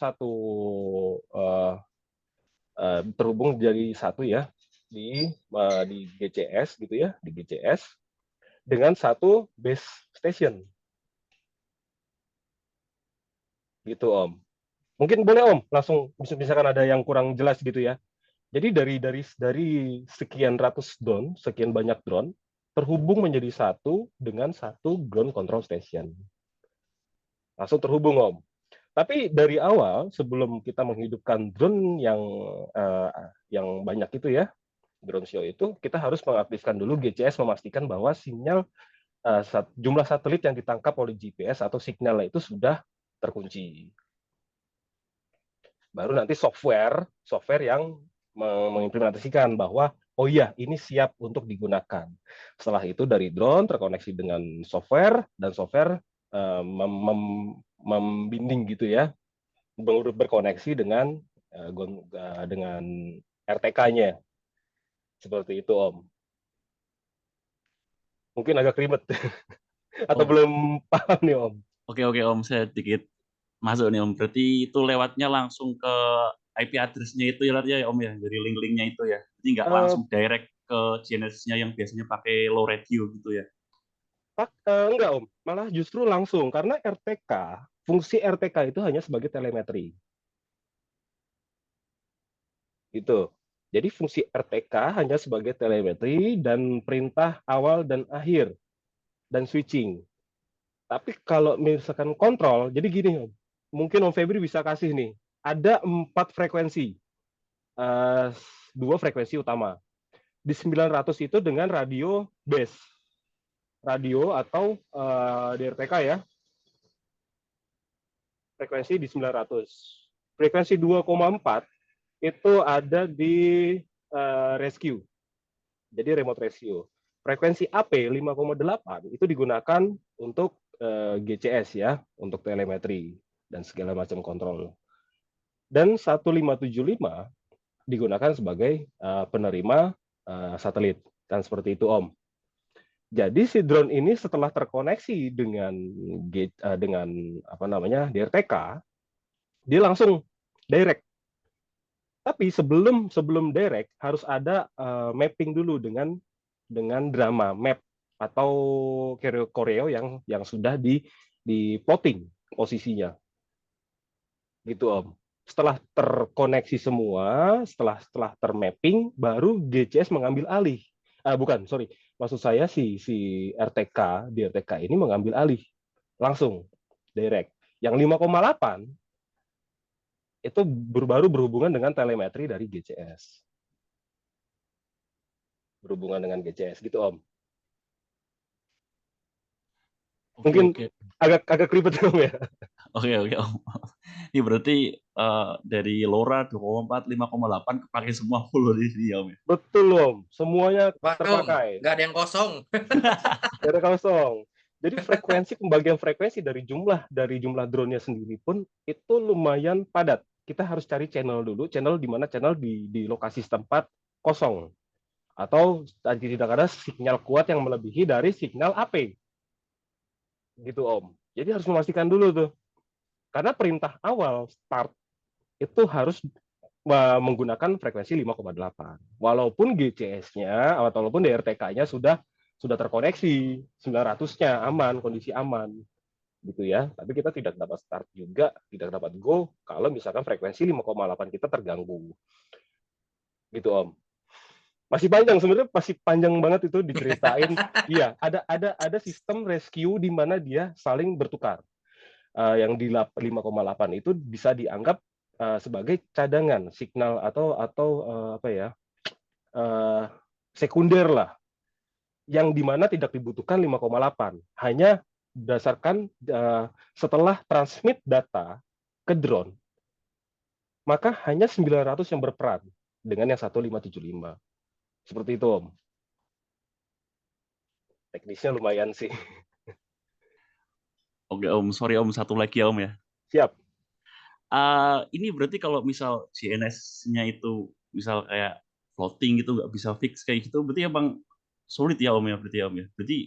terhubung jadi satu ya di GCS gitu ya, di GCS dengan satu base station. Gitu Om. Mungkin boleh Om langsung misalkan ada yang kurang jelas gitu ya. Jadi dari sekian ratus drone, sekian banyak drone terhubung menjadi satu dengan satu ground control station. Langsung terhubung Om. Tapi dari awal sebelum kita menghidupkan drone yang banyak itu ya, drone show itu kita harus mengaktifkan dulu GCS, memastikan bahwa sinyal jumlah satelit yang ditangkap oleh GPS atau sinyalnya itu sudah terkunci. Baru nanti software yang mengimplementasikan bahwa oh iya ini siap untuk digunakan. Setelah itu dari drone terkoneksi dengan software dan software membimbing gitu ya, berkoneksi dengan RTK-nya. Seperti itu Om. Mungkin agak ribet atau belum paham nih Om. Oke Om, saya sedikit masuk nih Om. Berarti itu lewatnya langsung ke IP address-nya itu ya Om ya, dari link-linknya itu ya. Jadi nggak langsung direct ke GNSS-nya yang biasanya pakai low radio gitu ya. Enggak Om, malah justru langsung karena RTK, fungsi RTK itu hanya sebagai telemetri. Gitu. Jadi fungsi RTK hanya sebagai telemetri dan perintah awal dan akhir dan switching. Tapi kalau misalkan kontrol, jadi gini Om, mungkin Om Febri bisa kasih nih, ada 4 frekuensi, 2 frekuensi utama. Di 900 itu dengan radio base, radio atau DRTK ya, frekuensi di 900. Frekuensi 2,4 itu ada di rescue, jadi remote rescue. Frekuensi AP 5,8 itu digunakan untuk GCS ya, untuk telemetri dan segala macam kontrol. Dan 1575 digunakan sebagai penerima satelit, kan seperti itu Om. Jadi si drone ini setelah terkoneksi dengan DRTK, dia langsung direct. Tapi sebelum direct harus ada mapping dulu dengan drama map atau koreo yang sudah di plotting posisinya. Gitu Om. Setelah terkoneksi semua, setelah termapping, baru GCS mengambil alih. Maksud saya si RTK, di RTK ini mengambil alih langsung direct. Yang 5,8 itu baru berhubungan dengan telemetri dari GCS. Berhubungan dengan GCS gitu Om. Oke, Mungkin oke. agak ribet Om ya. Oke, oke, Om. Ini berarti dari LoRa 2,4, 5,8 kepake semua full di sini ya, Om ya. Betul Om, semuanya Wah, Om, terpakai. nggak ada yang kosong. Nggak ada kosong. Jadi pembagian frekuensi dari jumlah drone-nya sendiri pun itu lumayan padat. Kita harus cari channel dulu, channel di mana channel di lokasi setempat kosong. Atau tidak ada sinyal kuat yang melebihi dari sinyal AP. Gitu Om. Jadi harus memastikan dulu tuh. Karena perintah awal start itu harus menggunakan frekuensi 5,8. Walaupun GCS-nya atau walaupun DRTK-nya sudah terkoneksi 900-nya aman, kondisi aman gitu ya. Tapi kita tidak dapat start juga, tidak dapat go kalau misalkan frekuensi 5,8 kita terganggu. Gitu Om. Masih panjang sebenarnya, masih panjang banget itu diceritain. Iya, ada sistem rescue di mana dia saling bertukar. Yang di 5,8 itu bisa dianggap sebagai cadangan signal atau apa ya? Sekunder lah. Yang dimana tidak dibutuhkan 5,8. Hanya berdasarkan setelah transmit data ke drone, maka hanya 900 yang berperan dengan yang 1575. Seperti itu, Om. Teknisnya lumayan sih. Oke, Om. Sorry, Om. Satu lagi ya, Om ya. Siap. Ini berarti kalau misal GNS-nya itu misal kayak floating gitu, nggak bisa fix kayak gitu, berarti emang sulit ya Om ya, berarti ya Om ya. Berarti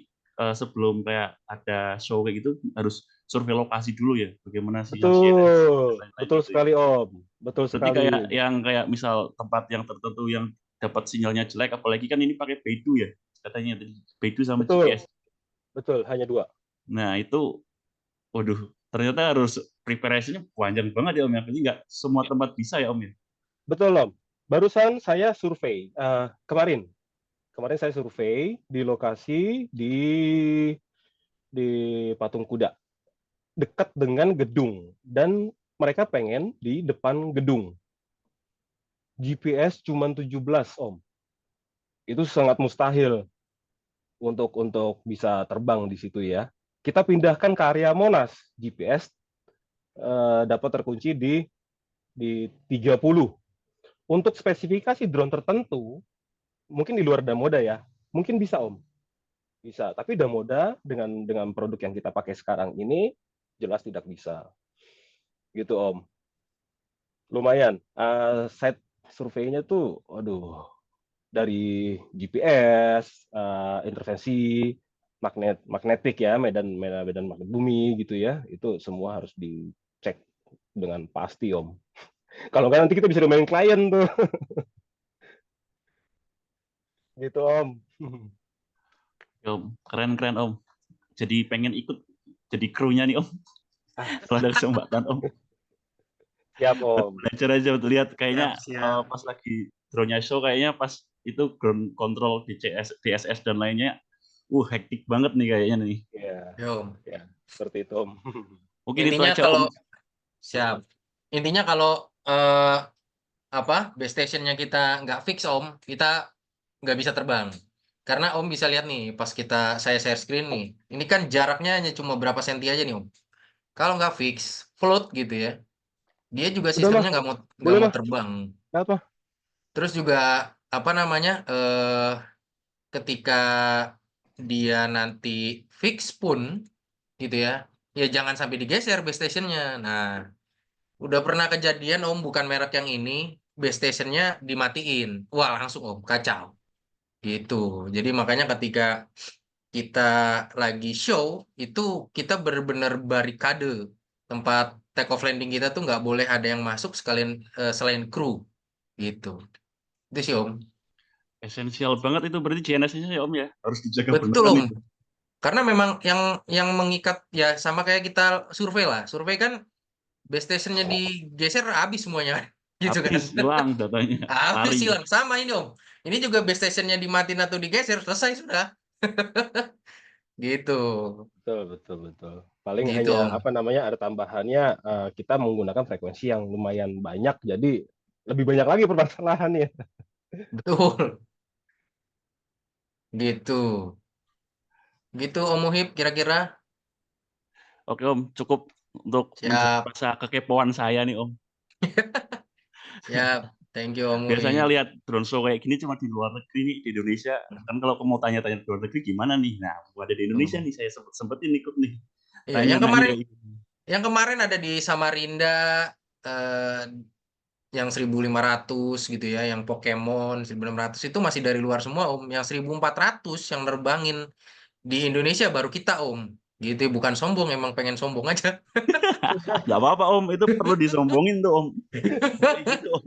sebelum kayak ada show kayak gitu harus survei lokasi dulu ya, bagaimana sinyal GNS. Betul sekali Om, betul Berarti sekali. kayak misal tempat yang tertentu yang dapat sinyalnya jelek, apalagi kan ini pakai Beidou ya, katanya tadi Beidou sama GPS. Betul, hanya 2. Nah itu, waduh, ternyata harus preparation-nya panjang banget ya Om ya, jadi nggak semua tempat bisa ya Om ya. Betul Om, barusan saya survei kemarin saya survei di lokasi di Patung Kuda dekat dengan gedung dan mereka pengen di depan gedung. GPS cuma 17 Om. Itu sangat mustahil untuk bisa terbang di situ ya. Kita pindahkan ke area Monas, GPS dapat terkunci di 30. Untuk spesifikasi drone tertentu, mungkin di luar Damoda ya, mungkin bisa Om. Bisa, tapi Damoda dengan produk yang kita pakai sekarang ini jelas tidak bisa. Gitu Om. Lumayan. Site surveinya tuh, aduh, dari GPS, intervensi magnetik ya, medan magnet bumi gitu ya, itu semua harus dicek dengan pasti Om. Kalau nggak nanti kita bisa domain klien tuh. Gitu Om. Om, keren Om. Jadi pengen ikut jadi krunya nih Om. Kalau ada kesempatan Om. Siap Om. Belajar aja betul, lihat kayaknya pas lagi drone-nya show kayaknya pas itu ground control DSS dan lainnya hektik banget nih kayaknya nih. Iya. Ya, seperti itu Om. Mungkin Intinya itu aja kalau Om. siap. Intinya kalau base stationnya kita nggak fix Om, kita nggak bisa terbang. Karena Om bisa lihat nih, pas saya share screen nih, ini kan jaraknya hanya cuma berapa senti aja nih Om. Kalau nggak fix, float gitu ya, dia juga sistemnya nggak mau terbang. Apa? Terus juga apa namanya, ketika dia nanti fix pun gitu ya jangan sampai digeser base stationnya. Nah, udah pernah kejadian Om, bukan merek yang ini, base stationnya dimatiin, wah langsung Om kacau gitu. Jadi makanya ketika kita lagi show itu kita benar-benar barikade tempat take off landing kita tuh nggak boleh ada yang masuk sekalian selain kru gitu. Itu sih Om. Esensial banget itu berarti GNS-nya ya Om ya, harus dijaga Betul beneran Om. itu. Karena memang yang mengikat ya sama kayak kita survei lah. Survei kan base stationnya digeser habis semuanya gitu kan. Habis hilang datanya. Habis Lari. hilang. Sama ini Om. Ini juga base stationnya dimatiin atau digeser, selesai sudah. Gitu. Betul. Paling Gitu hanya Om. ada tambahannya, kita menggunakan frekuensi yang lumayan banyak, jadi lebih banyak lagi permasalahannya. Betul. Gitu. Gitu Om Muhib kira-kira. Oke Om, cukup untuk menjawab Siap. rasa kekepoan saya nih Om. Siap. Thank you Om Biasanya Muhib. lihat drone show kayak gini cuma di luar negeri nih, di Indonesia. Kan kalau mau tanya-tanya di luar negeri gimana nih? Nah, ada di Indonesia nih, saya sempetin ikut nih. Iya, yang Tanya-nanya. kemarin ada di Samarinda yang 1.500 gitu ya, yang Pokemon 1.600 itu masih dari luar semua Om. Yang 1.400 yang nerbangin di Indonesia baru kita Om. Gitu, bukan sombong, emang pengen sombong aja. Gak apa-apa Om, itu perlu disombongin tuh Om. Gitu, Om.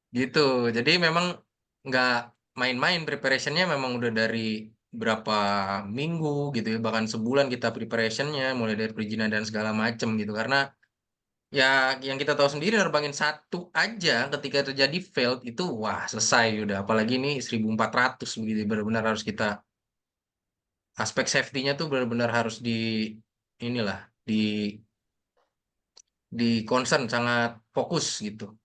Gitu, jadi memang nggak main-main, preparationnya memang udah dari berapa minggu gitu ya, bahkan sebulan kita preparationnya, mulai dari perizinan dan segala macem gitu, karena ya yang kita tahu sendiri nerbangin satu aja ketika terjadi failed itu wah selesai udah, apalagi ini 1.400 begitu, benar-benar harus kita aspek safety-nya tuh benar-benar harus inilah di concern, sangat fokus gitu.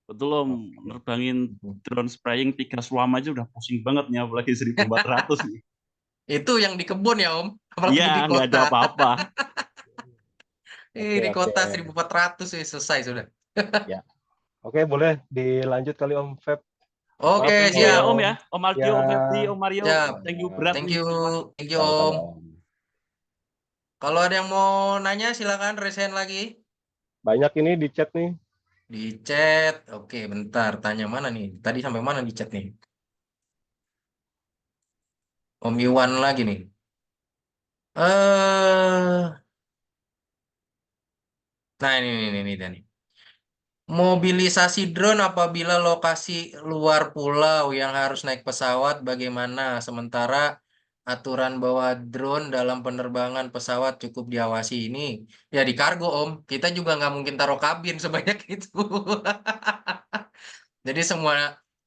Betul Om, nerbangin drone spraying 3 swarm aja udah pusing banget nih, apalagi 1.400 nih. Itu yang di kebun ya Om, apalagi Iya, di nggak ada kota. apa-apa. Di kota 1.400 selesai sudah. Ya. Oke, boleh dilanjut kali Om Feb. Oke, Thank you ya Om ya, Om Aldio, Om Febri, Om Mario. Siap. Thank you berat Thank nih. you Sama-sama, Om. Kalau ada yang mau nanya silakan resen lagi. Banyak ini di chat nih. Di chat. Oke, bentar. Tanya mana nih? Tadi sampai mana di chat nih? Om Iwan lagi nih. Nah ini nih. Mobilisasi drone apabila lokasi luar pulau yang harus naik pesawat bagaimana? Sementara aturan bawa drone dalam penerbangan pesawat cukup diawasi ini. Ya di kargo Om. Kita juga nggak mungkin taruh kabin sebanyak itu. Jadi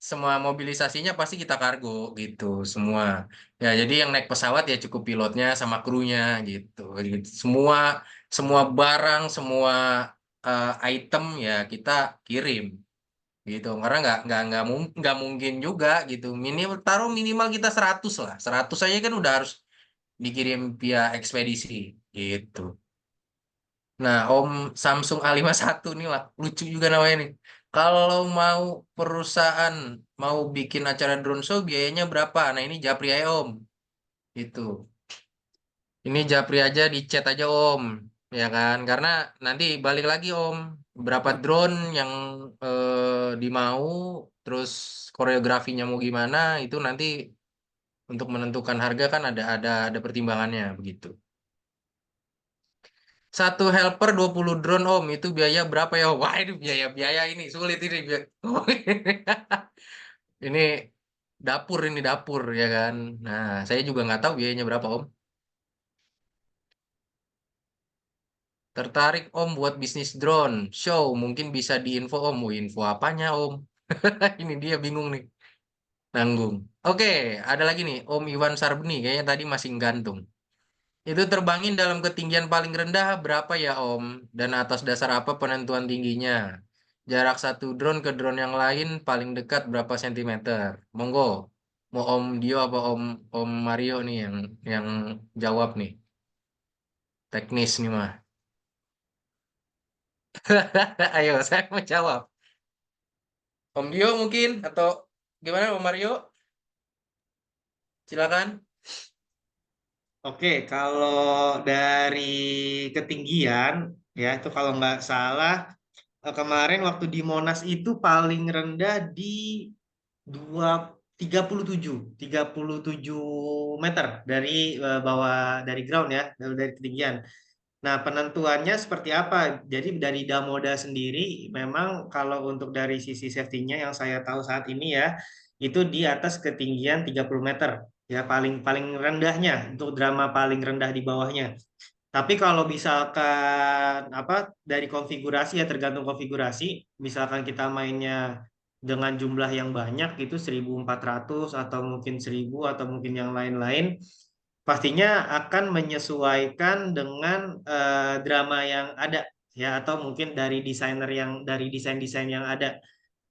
semua mobilisasinya pasti kita kargo gitu semua. Ya jadi yang naik pesawat ya cukup pilotnya sama krunya gitu. Semua barang, semua item ya kita kirim gitu. Karena nggak mungkin juga gitu. Minimal kita 100 lah. 100 aja kan udah harus dikirim via ekspedisi gitu. Nah, Om Samsung A51 nih lah, lucu juga namanya nih. Kalau perusahaan mau bikin acara drone show biayanya berapa? Nah, ini Japri aja Om. Itu. Ini Japri aja di chat aja Om. Ya kan? Karena nanti balik lagi Om. Berapa drone yang dimau, terus koreografinya mau gimana, itu nanti untuk menentukan harga kan ada pertimbangannya begitu. Satu helper 20 drone Om, itu biaya berapa ya Om? Wah ini biaya ini sulit ini. Ini dapur ya kan. Nah saya juga nggak tahu biayanya berapa Om. Tertarik Om buat bisnis drone show, mungkin bisa diinfo Om. Info apanya Om? Ini dia bingung nih. Nanggung. Oke, ada lagi nih Om Iwan Sarbeni, kayaknya tadi masih gantung. Itu terbangin dalam ketinggian paling rendah berapa ya Om? Dan atas dasar apa penentuan tingginya? Jarak satu drone ke drone yang lain paling dekat berapa sentimeter? Monggo. Mau Om Dio apa Om Mario nih yang jawab nih. Teknis nih mah. Ayo, saya mau jawab. Om Dio mungkin atau gimana Om Mario? Silakan. Oke, kalau dari ketinggian ya itu kalau nggak salah kemarin waktu di Monas itu paling rendah di 37 meter dari bawah dari ground ya, dari ketinggian. Nah, penentuannya seperti apa? Jadi dari Damoda sendiri memang kalau untuk dari sisi safety-nya yang saya tahu saat ini ya, itu di atas ketinggian 30 meter. Ya, paling paling rendahnya untuk drama paling rendah di bawahnya. Tapi kalau misalkan apa dari konfigurasi ya tergantung konfigurasi, misalkan kita mainnya dengan jumlah yang banyak itu 1.400 atau mungkin 1.000 atau mungkin yang lain-lain pastinya akan menyesuaikan dengan drama yang ada ya, atau mungkin dari desain-desain yang ada.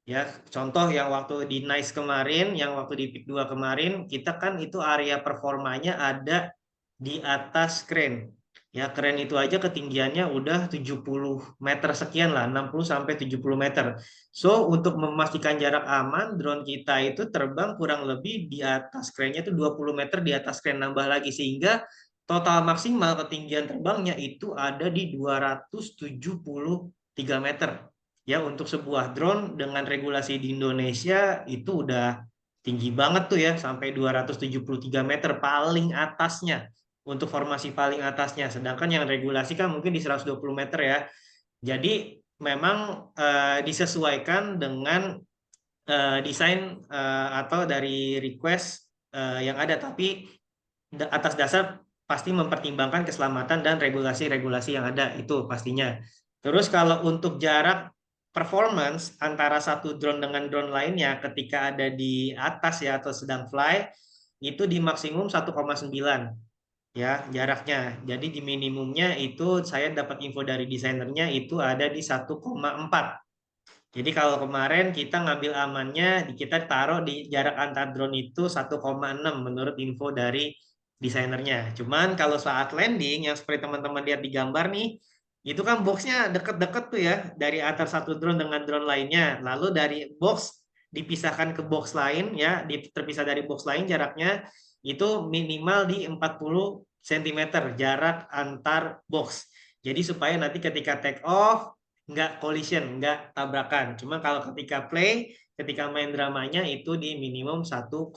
Ya, contoh yang waktu di Nice kemarin, yang waktu di Pick 2 kemarin, kita kan itu area performanya ada di atas crane. Ya, crane itu aja ketinggiannya udah 70 meter sekian lah, 60 sampai 70 meter. So, untuk memastikan jarak aman, drone kita itu terbang kurang lebih di atas crane-nya itu 20 meter di atas crane, nambah lagi, sehingga total maksimal ketinggian terbangnya itu ada di 273 meter. Ya, untuk sebuah drone dengan regulasi di Indonesia itu udah tinggi banget tuh ya, sampai 273 meter paling atasnya, untuk formasi paling atasnya. Sedangkan yang regulasi kan mungkin di 120 meter ya. Jadi memang disesuaikan dengan desain atau dari request yang ada, tapi atas dasar pasti mempertimbangkan keselamatan dan regulasi-regulasi yang ada, itu pastinya. Terus kalau untuk jarak performance antara satu drone dengan drone lainnya ketika ada di atas ya atau sedang fly, itu di maksimum 1,9 ya jaraknya. Jadi di minimumnya itu saya dapat info dari desainernya itu ada di 1,4. Jadi kalau kemarin kita ngambil amannya, kita taruh di jarak antar drone itu 1,6 menurut info dari desainernya. Cuman kalau saat landing, yang seperti teman-teman lihat di gambar nih, itu kan boxnya deket-deket tuh ya, dari antar satu drone dengan drone lainnya. Lalu dari box dipisahkan ke box lain ya, terpisah dari box lain jaraknya itu minimal di 40 cm jarak antar box. Jadi supaya nanti ketika take off, nggak collision, nggak tabrakan. Cuma kalau ketika play, ketika main dramanya itu di minimum 1,4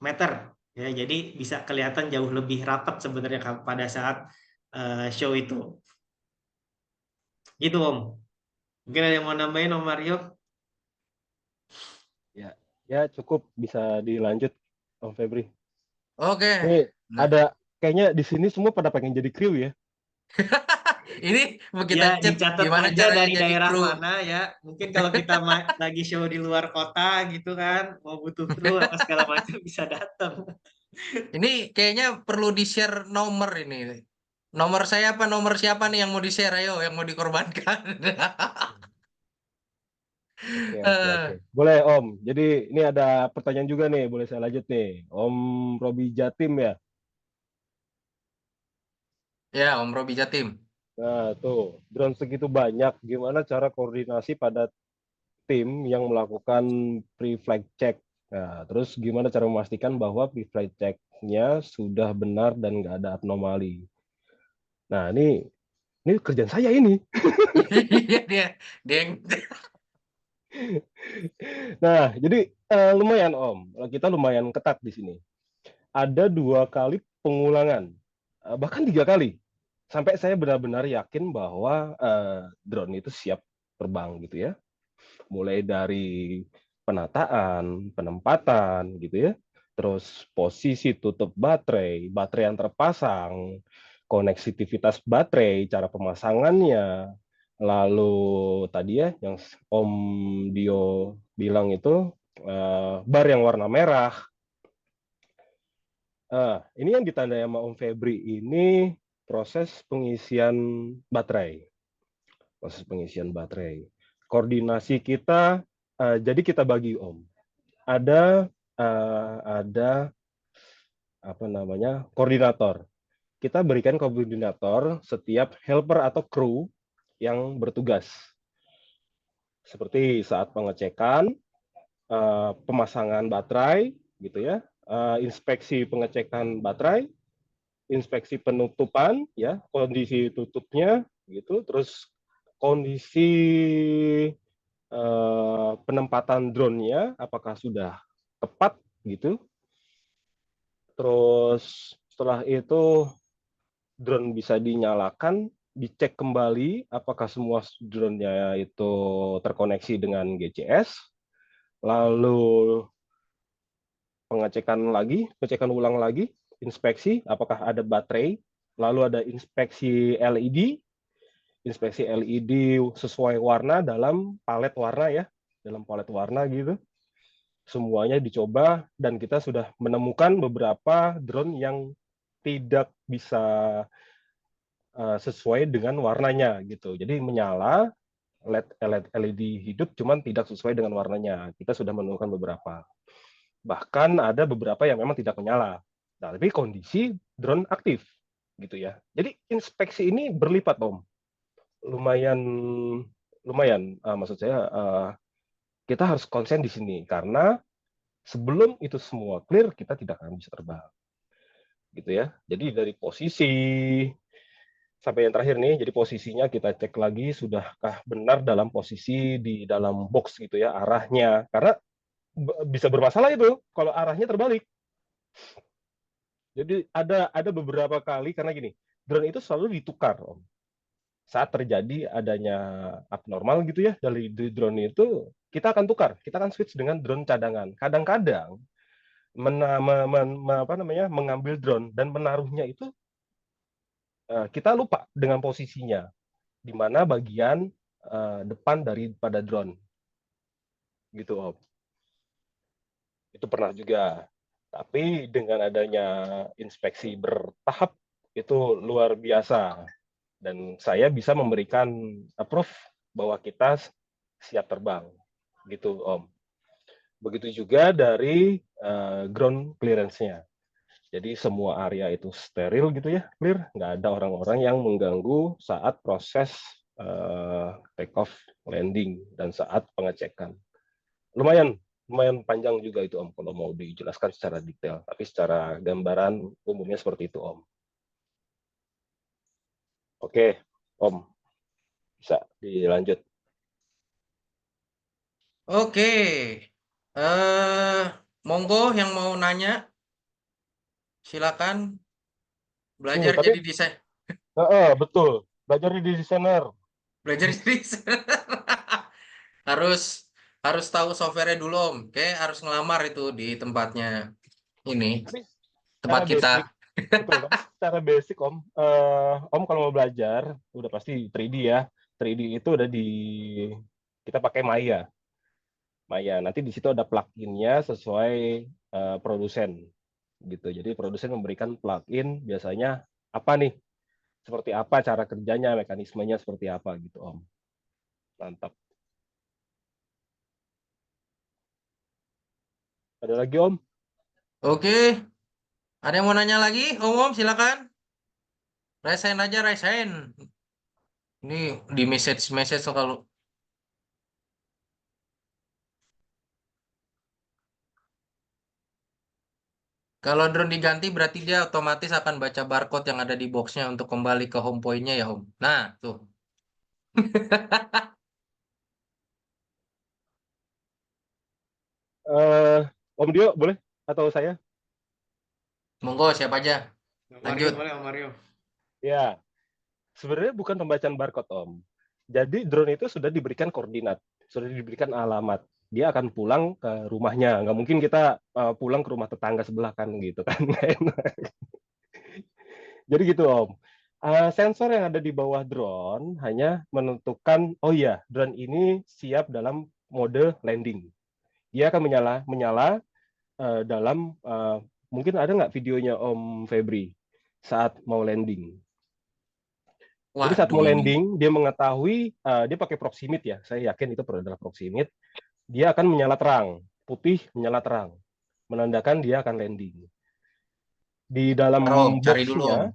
meter. Ya, jadi bisa kelihatan jauh lebih rapat sebenarnya pada saat show itu. Gitu Om. Mungkin ada yang mau nambahin Om Mario? Ya cukup, bisa dilanjut Om Febri. Oke. Ini ada kayaknya di sini semua pada pengen jadi kru ya. Ini mau Ya, kita chat dicatat gimana aja caranya dari jadi daerah kru. mana ya. Mungkin kalau kita lagi show di luar kota gitu kan, mau butuh kru apa segala macam bisa datang. Ini kayaknya perlu di-share nomor ini. Nomor saya apa nomor siapa nih yang mau di-share? Ayo, yang mau dikorbankan. Oke. Boleh Om. Jadi ini ada pertanyaan juga nih, boleh saya lanjut nih. Om Robi Jatim ya. Ya, Om Robi Jatim. Nah, tuh, drone segitu banyak, gimana cara koordinasi pada tim yang melakukan pre-flight check? Nah, terus gimana cara memastikan bahwa pre-flight check-nya sudah benar dan nggak ada anomali? Nah, ini kerjaan saya ini. dia yang Nah, jadi lumayan Om, kita lumayan ketat di sini. Ada 2 kali pengulangan, bahkan 3 kali, sampai saya benar-benar yakin bahwa drone itu siap terbang gitu ya. Mulai dari penataan, penempatan gitu ya, terus posisi tutup baterai, baterai yang terpasang, koneksivitas baterai, cara pemasangannya, lalu tadi ya yang Om Dio bilang itu bar yang warna merah. Ini yang ditandai sama Om Febri ini proses pengisian baterai. Proses pengisian baterai. Koordinasi kita, jadi kita bagi Om. Ada apa namanya, koordinator. Kita berikan koordinator setiap helper atau kru yang bertugas. Seperti saat pengecekan, pemasangan baterai, gitu ya, inspeksi pengecekan baterai, inspeksi penutupan, ya, kondisi tutupnya, gitu, terus kondisi penempatan drone-nya apakah sudah tepat, gitu. Terus setelah itu drone bisa dinyalakan, dicek kembali apakah semua drone-nya itu terkoneksi dengan GCS, lalu pengecekan ulang lagi, inspeksi apakah ada baterai, lalu ada inspeksi LED sesuai warna dalam palet warna ya, dalam palet warna gitu. semuanya dicoba dan kita sudah menemukan beberapa drone yang tidak bisa sesuai dengan warnanya gitu. Jadi menyala LED hidup cuman tidak sesuai dengan warnanya. Kita sudah menemukan beberapa. Bahkan ada beberapa yang memang tidak menyala. Nah, tapi kondisi drone aktif gitu ya. Jadi inspeksi ini berlipat, Om. Lumayan maksud saya kita harus konsen di sini karena sebelum itu semua clear kita tidak akan bisa terbang. Gitu ya. Jadi dari posisi sampai yang terakhir nih, jadi posisinya kita cek lagi sudahkah benar dalam posisi di dalam box gitu ya arahnya. Karena bisa bermasalah itu kalau arahnya terbalik. Jadi ada beberapa kali karena gini, drone itu selalu ditukar, Om. Saat terjadi adanya abnormal gitu ya dari drone itu, kita akan tukar, kita akan switch dengan drone cadangan. Kadang-kadang mengambil drone dan menaruhnya itu kita lupa dengan posisinya di mana bagian depan daripada drone gitu, Om. Itu pernah juga. Tapi dengan adanya inspeksi bertahap itu luar biasa dan saya bisa memberikan approve bahwa kita siap terbang gitu, Om. Begitu juga dari ground clearance-nya. Jadi semua area itu steril gitu ya, clear, nggak ada orang-orang yang mengganggu saat proses take off, landing, dan saat pengecekan. Lumayan panjang juga itu, Om, kalau mau dijelaskan secara detail. Tapi secara gambaran umumnya seperti itu, Om. Oke, Om, bisa dilanjut. Oke, monggo yang mau nanya, silakan. Belajar Tapi, jadi desain. betul, belajar jadi desainer. Belajar jadi desainer. harus tahu software-nya dulu, Om. Kayak harus ngelamar itu di tempatnya ini, Tapi tempat kita. Betul, tapi secara basic, Om, Om kalau mau belajar udah pasti 3D ya. 3D itu udah kita pakai Maya. Nanti di situ ada plugin-nya sesuai produsen gitu. Jadi produsen memberikan plugin biasanya apa nih? Seperti apa cara kerjanya, mekanismenya seperti apa gitu, Om. Mantap. Ada lagi, Om? Oke. Ada yang mau nanya lagi? Om, silakan. Resign aja, resign. Ini di message kalau drone diganti berarti dia otomatis akan baca barcode yang ada di boxnya untuk kembali ke home point-nya ya, Om. Nah, tuh. Om Dio boleh atau saya? Monggo, siapa aja. Lanjut. Mario, Mario. Ya, sebenarnya bukan pembacaan barcode, Om. Jadi drone itu sudah diberikan koordinat, sudah diberikan alamat. Dia akan pulang ke rumahnya. Nggak mungkin kita pulang ke rumah tetangga sebelah kan gitu kan. Jadi gitu, Om. Sensor yang ada di bawah drone hanya menentukan, oh iya, drone ini siap dalam mode landing. Dia akan menyala dalam, mungkin ada nggak videonya Om Febri saat mau landing? Jadi saat mau landing, dia mengetahui, dia pakai proximit ya, saya yakin itu adalah proximit. Dia akan menyala terang, putih menyala terang, menandakan dia akan landing. Di dalam box-nya,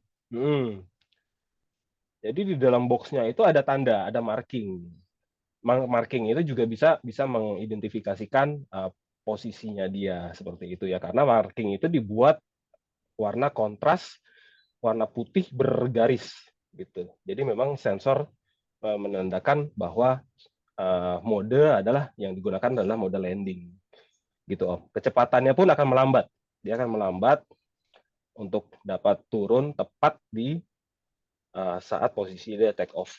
jadi di dalam box-nya itu ada tanda, ada marking. Marking itu juga bisa mengidentifikasikan posisinya dia seperti itu ya, karena marking itu dibuat warna kontras, warna putih bergaris gitu. Jadi memang sensor menandakan bahwa mode adalah yang digunakan adalah mode landing gitu, Om. Kecepatannya pun akan melambat. Dia akan melambat untuk dapat turun tepat di saat posisi dia take off.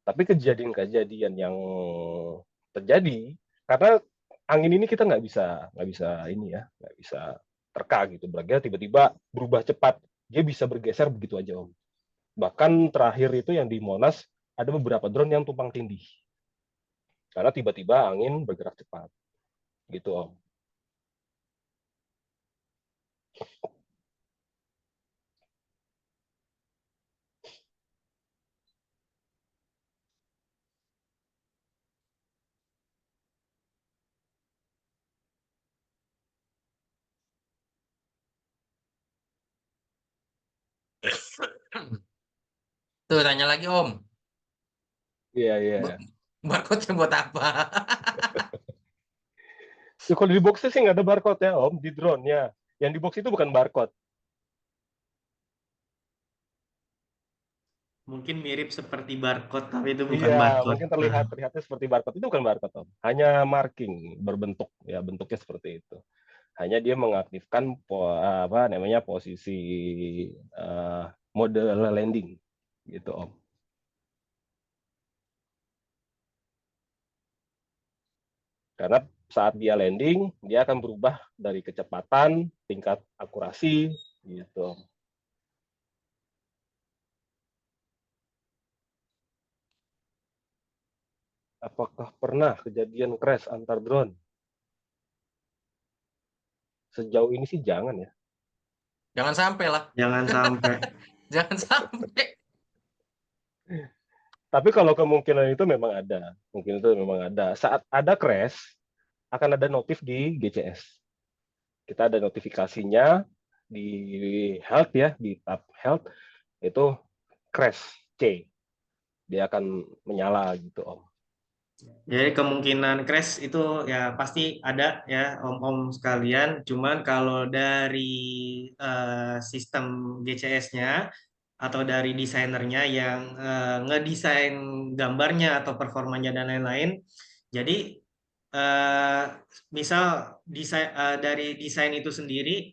Tapi kejadian-kejadian yang terjadi karena angin ini kita nggak bisa terka gitu. Berarti tiba-tiba berubah cepat. Dia bisa bergeser begitu aja, Om. Bahkan terakhir itu yang di Monas ada beberapa drone yang tumpang tindih karena tiba-tiba angin bergerak cepat gitu, Om. Tuh tanya lagi Om. Iya, iya. Barcode-nya buat apa? Ya, kalau di boxnya sih nggak ada barcode ya Om, di drone-nya. Yang di box itu bukan barcode. Mungkin mirip seperti barcode, tapi itu bukan Iya, barcode. mungkin terlihatnya seperti barcode. Itu bukan barcode Om. Hanya marking berbentuk, ya bentuknya seperti itu. Hanya dia mengaktifkan posisi mode landing gitu Om. Karena saat dia landing, dia akan berubah dari kecepatan, tingkat akurasi gitu Om. Apakah pernah kejadian crash antar drone? Sejauh ini sih jangan ya. Jangan sampai lah. Jangan sampai. Jangan sampai. Tapi kalau kemungkinan itu memang ada. Mungkin itu memang ada. Saat ada crash, akan ada notif di GCS. Kita ada notifikasinya di health ya, di tab health, itu crash C. Dia akan menyala gitu Om. Jadi kemungkinan crash itu ya pasti ada ya om-om sekalian. Cuman kalau dari sistem GCS-nya atau dari desainernya yang ngedesain gambarnya atau performanya dan lain-lain, jadi misal dari desain itu sendiri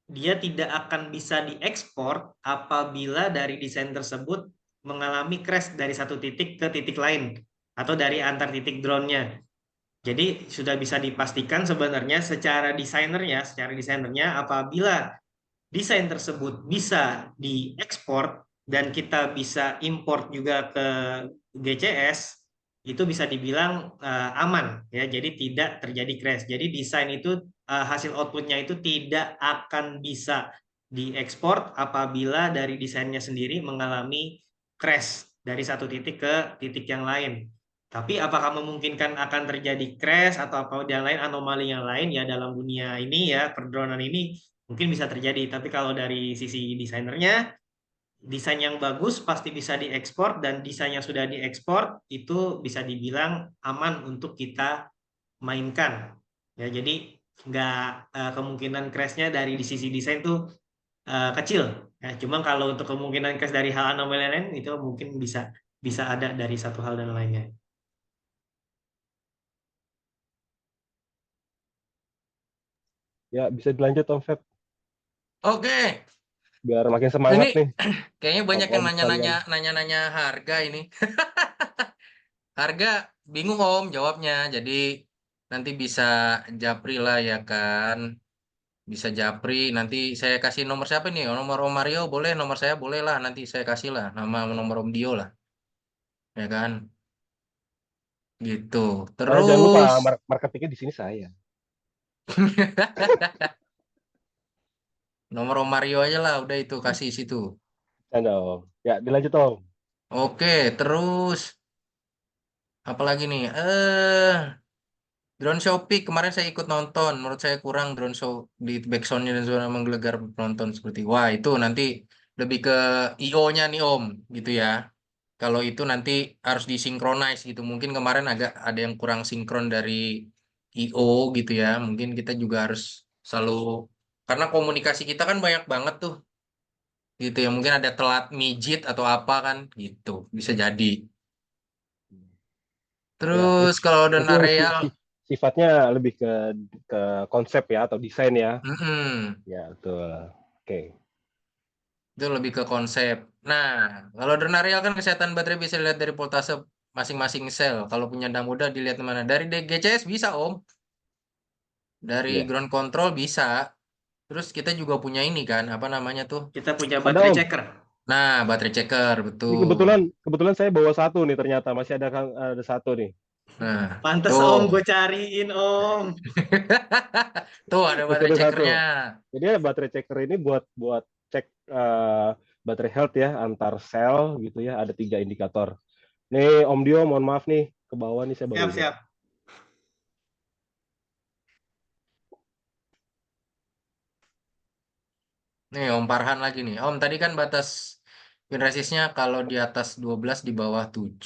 dia tidak akan bisa diekspor apabila dari desain tersebut mengalami crash dari satu titik ke titik lain atau dari antar titik drone-nya. Jadi sudah bisa dipastikan sebenarnya secara desainernya apabila desain tersebut bisa diekspor dan kita bisa import juga ke GCS, itu bisa dibilang aman ya. Jadi tidak terjadi crash. Jadi desain itu hasil outputnya itu tidak akan bisa diekspor apabila dari desainnya sendiri mengalami crash dari satu titik ke titik yang lain. Tapi apakah memungkinkan akan terjadi crash atau apa yang lain, anomali yang lain ya dalam dunia ini ya, perdronan ini mungkin bisa terjadi. Tapi kalau dari sisi desainernya, desain yang bagus pasti bisa diekspor dan desain yang sudah diekspor itu bisa dibilang aman untuk kita mainkan. Ya, jadi nggak kemungkinan crash-nya dari di sisi desain tuh kecil. Ya, cuma kalau untuk kemungkinan crash dari hal anomali lain itu mungkin bisa ada dari satu hal dan lainnya. Ya, bisa dilanjut Om Feb. Oke. Biar makin semangat Ini nih. kayaknya banyak yang Om-om nanya-nanya harga ini. Harga bingung Om jawabnya. Jadi nanti bisa japri lah ya kan. Bisa japri. Nanti saya kasih nomor siapa nih? Nomor Om Mario boleh, nomor saya boleh lah. Nanti saya kasih lah nama nomor Om Dio lah. Ya kan? Gitu. Jangan lupa Terus marketingnya di sini saya. nomor Om Mario aja lah, udah itu kasih situ. Ada Om. Ya, dilanjut Om. Oke, terus apalagi nih? Drone show peak kemarin saya ikut nonton. Menurut saya kurang drone show di backsoundnya dan suara menggelegar penonton seperti. Wah itu nanti lebih ke IO-nya nih Om, gitu ya. Kalau itu nanti harus disinkronize gitu. Mungkin kemarin agak ada yang kurang sinkron dari IO gitu ya. Mungkin kita juga harus selalu karena komunikasi kita kan banyak banget tuh, gitu ya. Mungkin ada telat mijit atau apa kan, gitu. Bisa jadi. Terus kalau dan Itu areal sifatnya lebih ke konsep ya atau desain ya. Ya, betul. Oke. Itu lebih ke konsep. Nah, kalau drone aerial kan kesehatan baterai bisa dilihat dari voltase masing-masing sel. Kalau punya dam muda dilihat mana? Dari GCS bisa, Om. Dari ground control bisa. Terus kita juga punya ini kan, apa namanya tuh? Kita punya baterai checker. Nah, baterai checker, Ini betul. kebetulan saya bawa satu nih ternyata masih ada satu nih. Nah, Pantes tuh. Om, gue cariin Om. Tuh ada Terus baterai ada satu. checkernya. Jadi baterai checker ini buat cek baterai health ya antar sel gitu ya. Ada 3 indikator. Nih Om Dio, mohon maaf nih ke bawah nih saya baru lihat. Siap. Nih Om Farhan lagi nih. Om tadi kan batas pin resistnya kalau di atas 12 di bawah 7.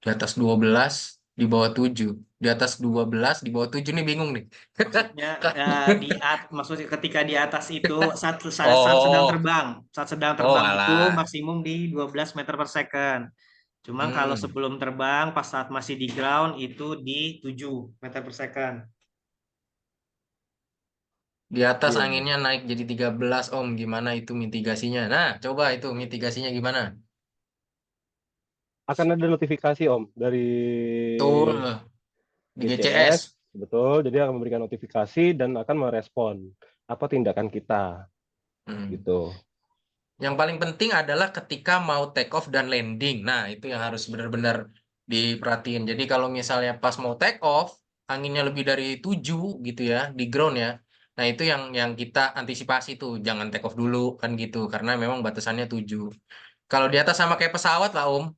Di atas 12 di bawah 7. Di atas 12 di bawah 7 nih bingung nih. Maksudnya maksudnya ketika di atas itu saat sedang Oh. terbang. Saat sedang Oh terbang itu alah. maksimum di 12 meter per second. Cuman kalau sebelum terbang pas saat masih di ground itu di 7 meter per second. Di atas Iya. anginnya naik jadi 13 Om. Gimana itu mitigasinya? Nah, coba itu mitigasinya gimana? Akan ada notifikasi Om dari Tuh, di GCS. Betul, jadi akan memberikan notifikasi dan akan merespon apa tindakan kita. Gitu. Yang paling penting adalah ketika mau take off dan landing. Nah, itu yang harus benar-benar diperhatiin. Jadi kalau misalnya pas mau take off, anginnya lebih dari 7 gitu ya, di ground ya. Nah, itu yang kita antisipasi tuh. Jangan take off dulu kan gitu. Karena memang batasannya 7. Kalau di atas sama kayak pesawat lah Om.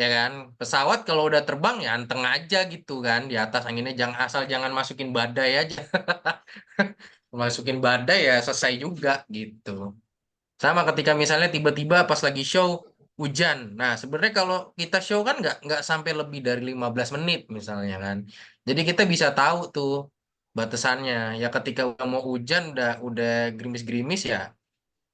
Ya kan? Pesawat kalau udah terbang ya anteng aja gitu kan. Di atas anginnya jangan masukin badai aja. Masukin badai ya selesai juga gitu. Sama ketika misalnya tiba-tiba pas lagi show hujan. Nah, sebenarnya kalau kita show kan nggak sampai lebih dari 15 menit misalnya kan. Jadi kita bisa tahu tuh batasannya. Ya ketika udah mau hujan udah gerimis-gerimis ya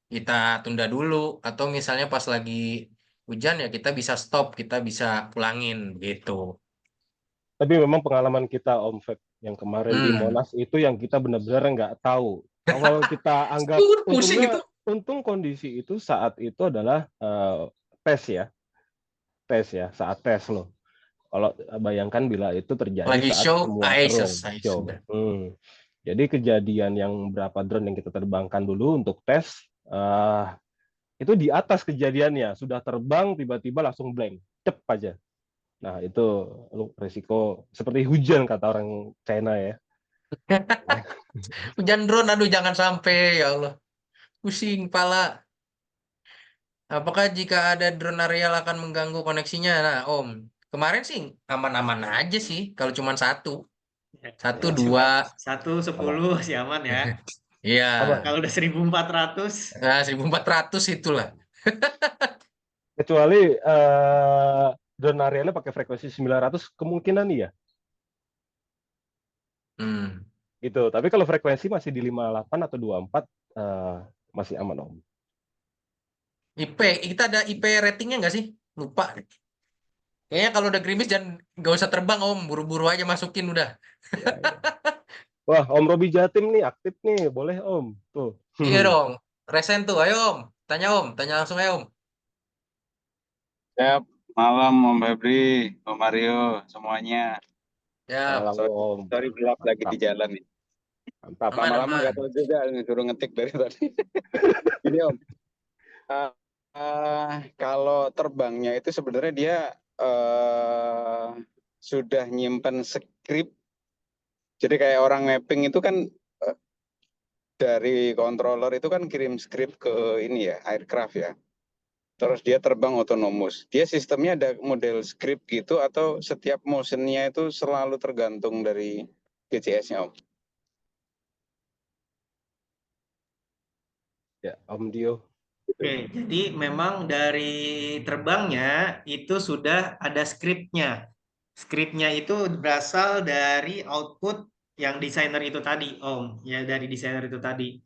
kita tunda dulu atau misalnya pas lagi hujan ya kita bisa stop, kita bisa pulangin gitu. Tapi memang pengalaman kita Om Feb yang kemarin di Monas itu yang kita benar-benar nggak tahu. Awal kita anggap untung kondisi itu saat itu adalah tes ya saat tes loh. Kalau bayangkan bila itu terjadi lagi saat show semua show. Jadi kejadian yang berapa drone yang kita terbangkan dulu untuk tes itu di atas kejadiannya sudah terbang tiba-tiba langsung blank, cep aja. Nah itu resiko seperti hujan kata orang China ya. Hujan drone, aduh jangan sampai ya Allah, pusing kepala. Apakah jika ada drone aerial akan mengganggu koneksinya? Nah, Om, kemarin sih aman-aman aja sih. Kalau cuma satu, 2. 10 sih aman ya. Iya. Kalau udah 1400. Nah, 1400 itulah. Kecuali drone aerialnya pakai frekuensi 900 kemungkinan iya. Gitu. Tapi kalau frekuensi masih di 58 atau 24 masih aman Om. Kita ada IP ratingnya nggak sih? Lupa. Kayaknya kalau udah gerimis jangan nggak usah terbang Om, buru-buru aja masukin udah. Ya. Wah, Om Robi Jatim nih aktif nih, boleh Om. Tuh. Iya dong, resen tuh, ayo Om. Tanya langsung aja Om. Siap, malam Om Febri, Om Mario, semuanya. Ya. Sorry gelap lagi di jalan nih. Lama-lama nggak tahu juga disuruh ngetik dari tadi. Ini Om, kalau terbangnya itu sebenarnya dia sudah nyimpen skrip. Jadi kayak orang mapping itu kan dari controller itu kan kirim skrip ke ini ya, aircraft ya. Terus dia terbang otonomus. Dia sistemnya ada model script gitu atau setiap motionnya itu selalu tergantung dari GCS-nya, Om? Ya, Om Dio. Oke, jadi memang dari terbangnya itu sudah ada skripnya. Skripnya itu berasal dari output yang desainer itu tadi, Om. Ya, dari desainer itu tadi.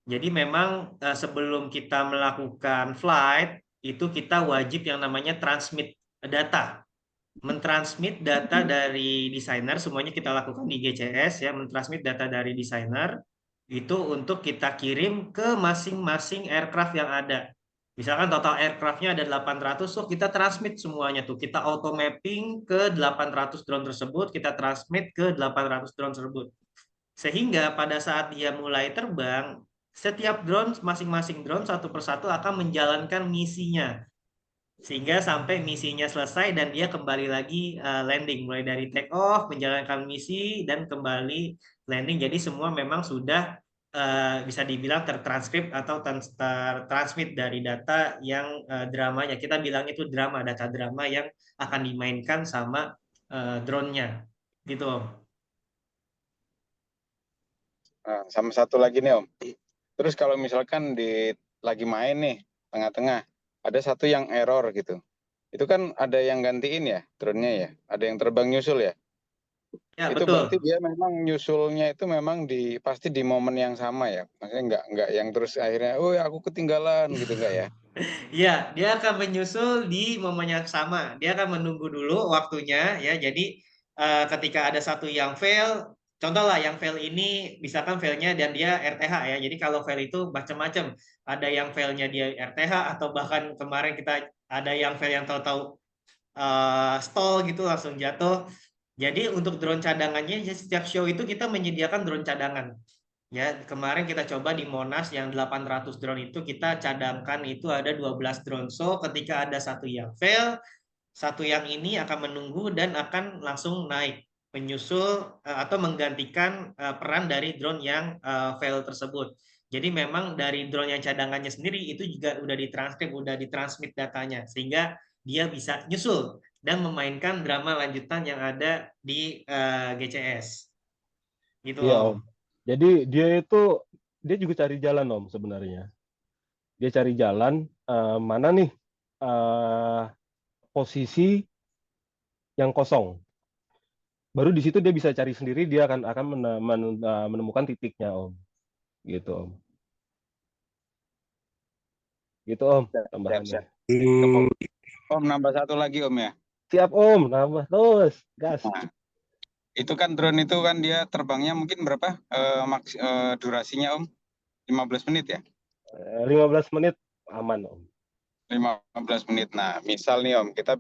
Jadi memang sebelum kita melakukan flight, itu kita wajib yang namanya transmit data. Mentransmit data dari desainer, semuanya kita lakukan di GCS ya, mentransmit data dari desainer itu untuk kita kirim ke masing-masing aircraft yang ada. Misalkan total aircraftnya ada 800, so kita transmit semuanya tuh. Kita auto mapping ke 800 drone tersebut, kita transmit ke 800 drone tersebut. Sehingga pada saat dia mulai terbang, setiap drone, masing-masing drone satu persatu akan menjalankan misinya. sehingga sampai misinya selesai dan dia kembali lagi landing, mulai dari take off, menjalankan misi dan kembali landing. Jadi semua memang sudah bisa dibilang tertranskrip atau tertransmit dari data yang dramanya. Kita bilang itu drama, data drama yang akan dimainkan sama drone-nya, gitu Om. Nah, sama satu lagi nih Om. Terus kalau misalkan lagi main nih tengah-tengah ada satu yang error gitu. Itu kan ada yang gantiin ya drone-nya ya. Ada yang terbang nyusul ya. Ya, Itu betul. berarti dia memang nyusulnya itu memang pasti di momen yang sama ya. Maksudnya nggak yang terus akhirnya, oh ya aku ketinggalan gitu nggak ya. Iya, dia akan menyusul di momen yang sama. Dia akan menunggu dulu waktunya ya. Jadi ketika ada satu yang fail, contoh lah yang fail ini misalkan failnya dan dia RTH ya. Jadi kalau fail itu macam-macam. Ada yang failnya dia RTH atau bahkan kemarin kita ada yang fail yang tahu-tahu stall gitu langsung jatuh. Jadi untuk drone cadangannya setiap show itu kita menyediakan drone cadangan. Ya, kemarin kita coba di Monas yang 800 drone itu kita cadangkan itu ada 12 drone. So, ketika ada satu yang fail, satu yang ini akan menunggu dan akan langsung naik, menyusul atau menggantikan peran dari drone yang fail tersebut. Jadi memang dari drone yang cadangannya sendiri itu juga udah ditranskrip, udah ditransmit datanya sehingga dia bisa nyusul dan memainkan drama lanjutan yang ada di GCS. Gitu Iya Om. Om. Jadi dia juga cari jalan Om sebenarnya. Dia cari jalan mana nih posisi yang kosong. Baru di situ dia bisa cari sendiri, dia akan menemukan titiknya Om. Gitu Om. Gitu Om tambahannya. Om nambah satu lagi Om ya. Siap Om, nambah terus, gas. Nah, itu kan drone itu kan dia terbangnya mungkin berapa durasinya Om? 15 menit ya? 15 menit aman Om. 15 menit. Nah, misal nih Om, kita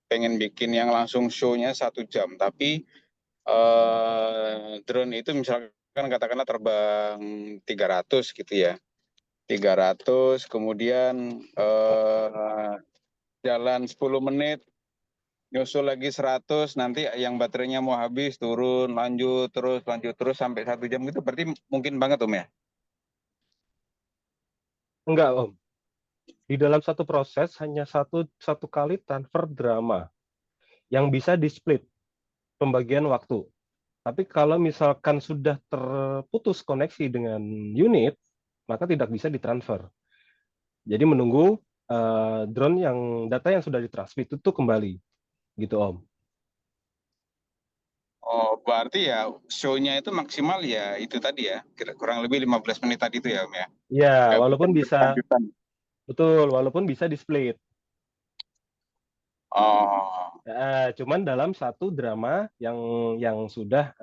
pengen bikin yang langsung show-nya 1 jam, tapi drone itu misalkan katakanlah terbang 300 gitu ya. 300, kemudian jalan 10 menit, nyusul lagi 100, nanti yang baterainya mau habis, turun, lanjut terus sampai 1 jam gitu, berarti mungkin banget Om ya? Enggak Om. Di dalam satu proses hanya satu kali transfer drama yang bisa di-split pembagian waktu. Tapi kalau misalkan sudah terputus koneksi dengan unit, maka tidak bisa ditransfer. Jadi menunggu drone data yang sudah ditransmit itu kembali, gitu Om. Oh, berarti ya show-nya itu maksimal ya itu tadi ya, kurang lebih 15 menit tadi itu ya Om ya? Ya, Nggak walaupun bisa, berkelanjutan. betul, walaupun bisa di-split. Oh. Cuman dalam satu drama yang sudah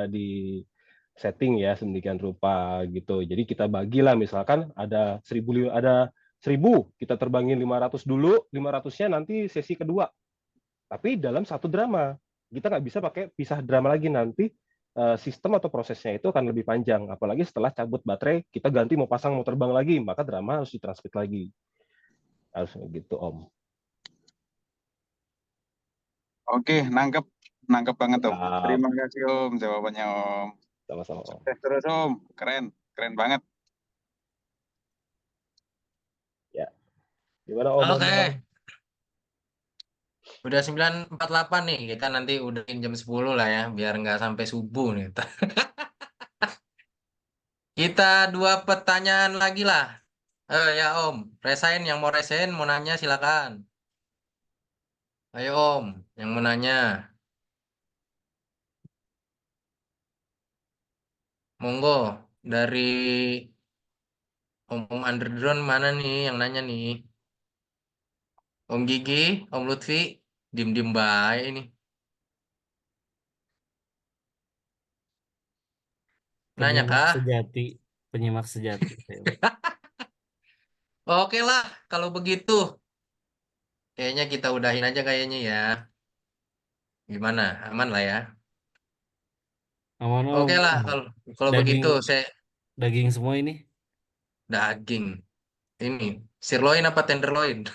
di setting ya sedemikian rupa gitu. Jadi kita bagilah misalkan ada 1000 kita terbangin 500 dulu, 500-nya nanti sesi kedua. Tapi dalam satu drama. Kita nggak bisa pakai pisah drama lagi, nanti sistem atau prosesnya itu akan lebih panjang. Apalagi setelah cabut baterai, kita ganti mau pasang mau terbang lagi, maka drama harus ditransmit lagi. Harus gitu Om. Oke, nangkep banget Om. Terima kasih Om jawabannya Om. Sama-sama Om. Sukses terus Om, keren banget. Ya, gimana Om? Oke. Udah 9.48 nih, kita nanti udahin jam 10 lah ya, biar nggak sampai subuh nih. Kita 2 pertanyaan lagi lah. Ya Om, resain yang mau resain, mau nanya silakan. Ayo Om, yang mau nanya. Monggo, dari Om Underdrone mana nih yang nanya nih? Om Gigi, Om Lutfi, diem-diem baik ini. Nanya kah? Penyimak sejati. Oke lah, kalau begitu. Kayaknya kita udahin aja kayaknya ya. Gimana? Aman lah ya. Aman Om. Oke lah, kalau begitu saya daging semua ini. daging. Ini sirloin apa tenderloin?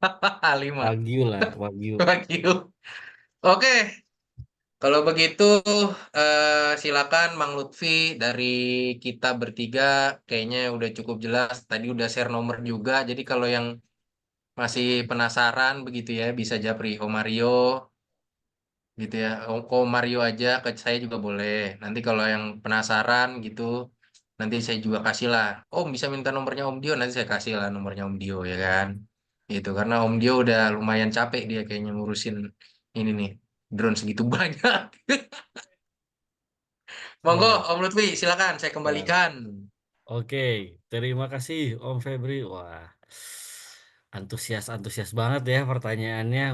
5. Wagyu lah, Wagyu. Wagyu. Oke, kalau begitu silakan Mang Lutfi, dari kita bertiga kayaknya udah cukup jelas. Tadi udah share nomor juga. Jadi kalau yang masih penasaran begitu ya bisa japri Om Mario gitu ya. Om Mario aja ke saya juga boleh. Nanti kalau yang penasaran gitu nanti saya juga kasih lah. Om bisa minta nomornya Om Dio, nanti saya kasih lah nomornya Om Dio ya kan. Gitu karena Om Dio udah lumayan capek dia kayaknya ngurusin ini nih drone segitu banyak. Monggo Iya. Om Lutfi silakan saya Ya. kembalikan. Oke, terima kasih Om Febri. Wah, antusias banget ya pertanyaannya.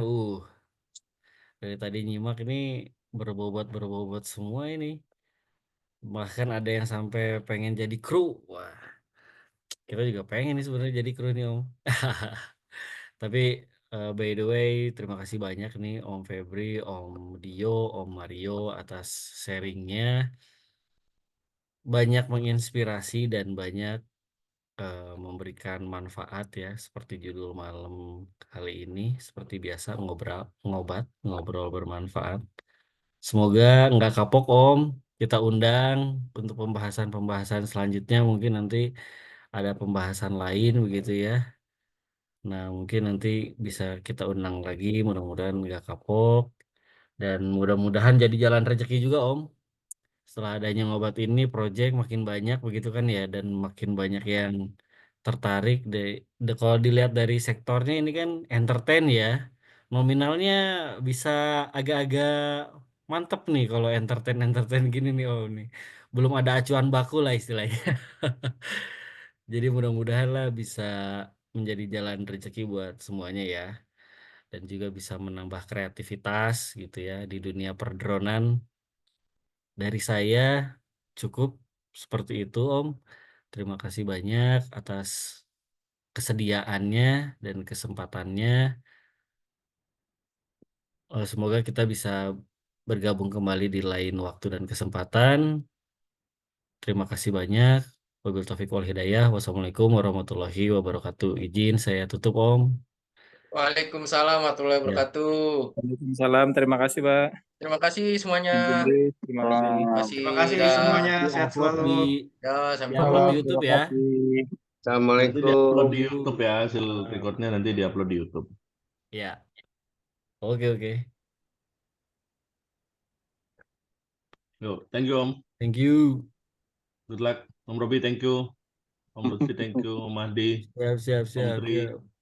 Dari tadi nyimak ini berbobot semua ini. Bahkan ada yang sampai pengen jadi kru. Wah, kita juga pengen nih sebenarnya jadi kru nih Om. Tapi by the way, terima kasih banyak nih Om Febri, Om Dio, Om Mario atas sharingnya. Banyak menginspirasi dan banyak memberikan manfaat ya, seperti judul malam kali ini. Seperti biasa ngobrol bermanfaat. Semoga nggak kapok Om. Kita undang untuk pembahasan-pembahasan selanjutnya. Mungkin nanti ada pembahasan lain begitu ya. Nah, mungkin nanti bisa kita undang lagi. Mudah-mudahan nggak kapok. Dan mudah-mudahan jadi jalan rezeki juga Om. Setelah adanya ngobat ini, project makin banyak begitu kan ya. Dan makin banyak yang tertarik. Kalau dilihat dari sektornya ini kan entertain ya. Nominalnya bisa agak-agak mantep nih kalau entertain gini nih Om nih. Belum ada acuan baku lah istilahnya. Jadi mudah-mudahan lah bisa menjadi jalan rezeki buat semuanya ya. Dan juga bisa menambah kreativitas gitu ya di dunia perdronan. Dari saya cukup seperti itu Om. Terima kasih banyak atas kesediaannya dan kesempatannya. Semoga kita bisa bergabung kembali di lain waktu dan kesempatan. Terima kasih banyak. Wabillahi taufiq wal hidayah. Wassalamualaikum warahmatullahi wabarakatuh. Izin saya tutup Om. Waalaikumsalam warahmatullahi Ya. wabarakatuh. Waalaikumsalam. Terima kasih, Pak. Terima kasih semuanya. Terima kasih. Terima kasih. Terima kasih Dah. semuanya, sehat Di-upload selalu. Ya, sampai di-upload di Salam, YouTube terima ya. kasih. Nanti Assalamualaikum. diupload di YouTube ya, hasil recordnya nanti diupload di YouTube. Ya. Oke. Yo, thank you Om. Thank you. Good luck. Om Robi, thank you. Om Lutfi, thank you. Om Mahdi, Siap. Om Tri.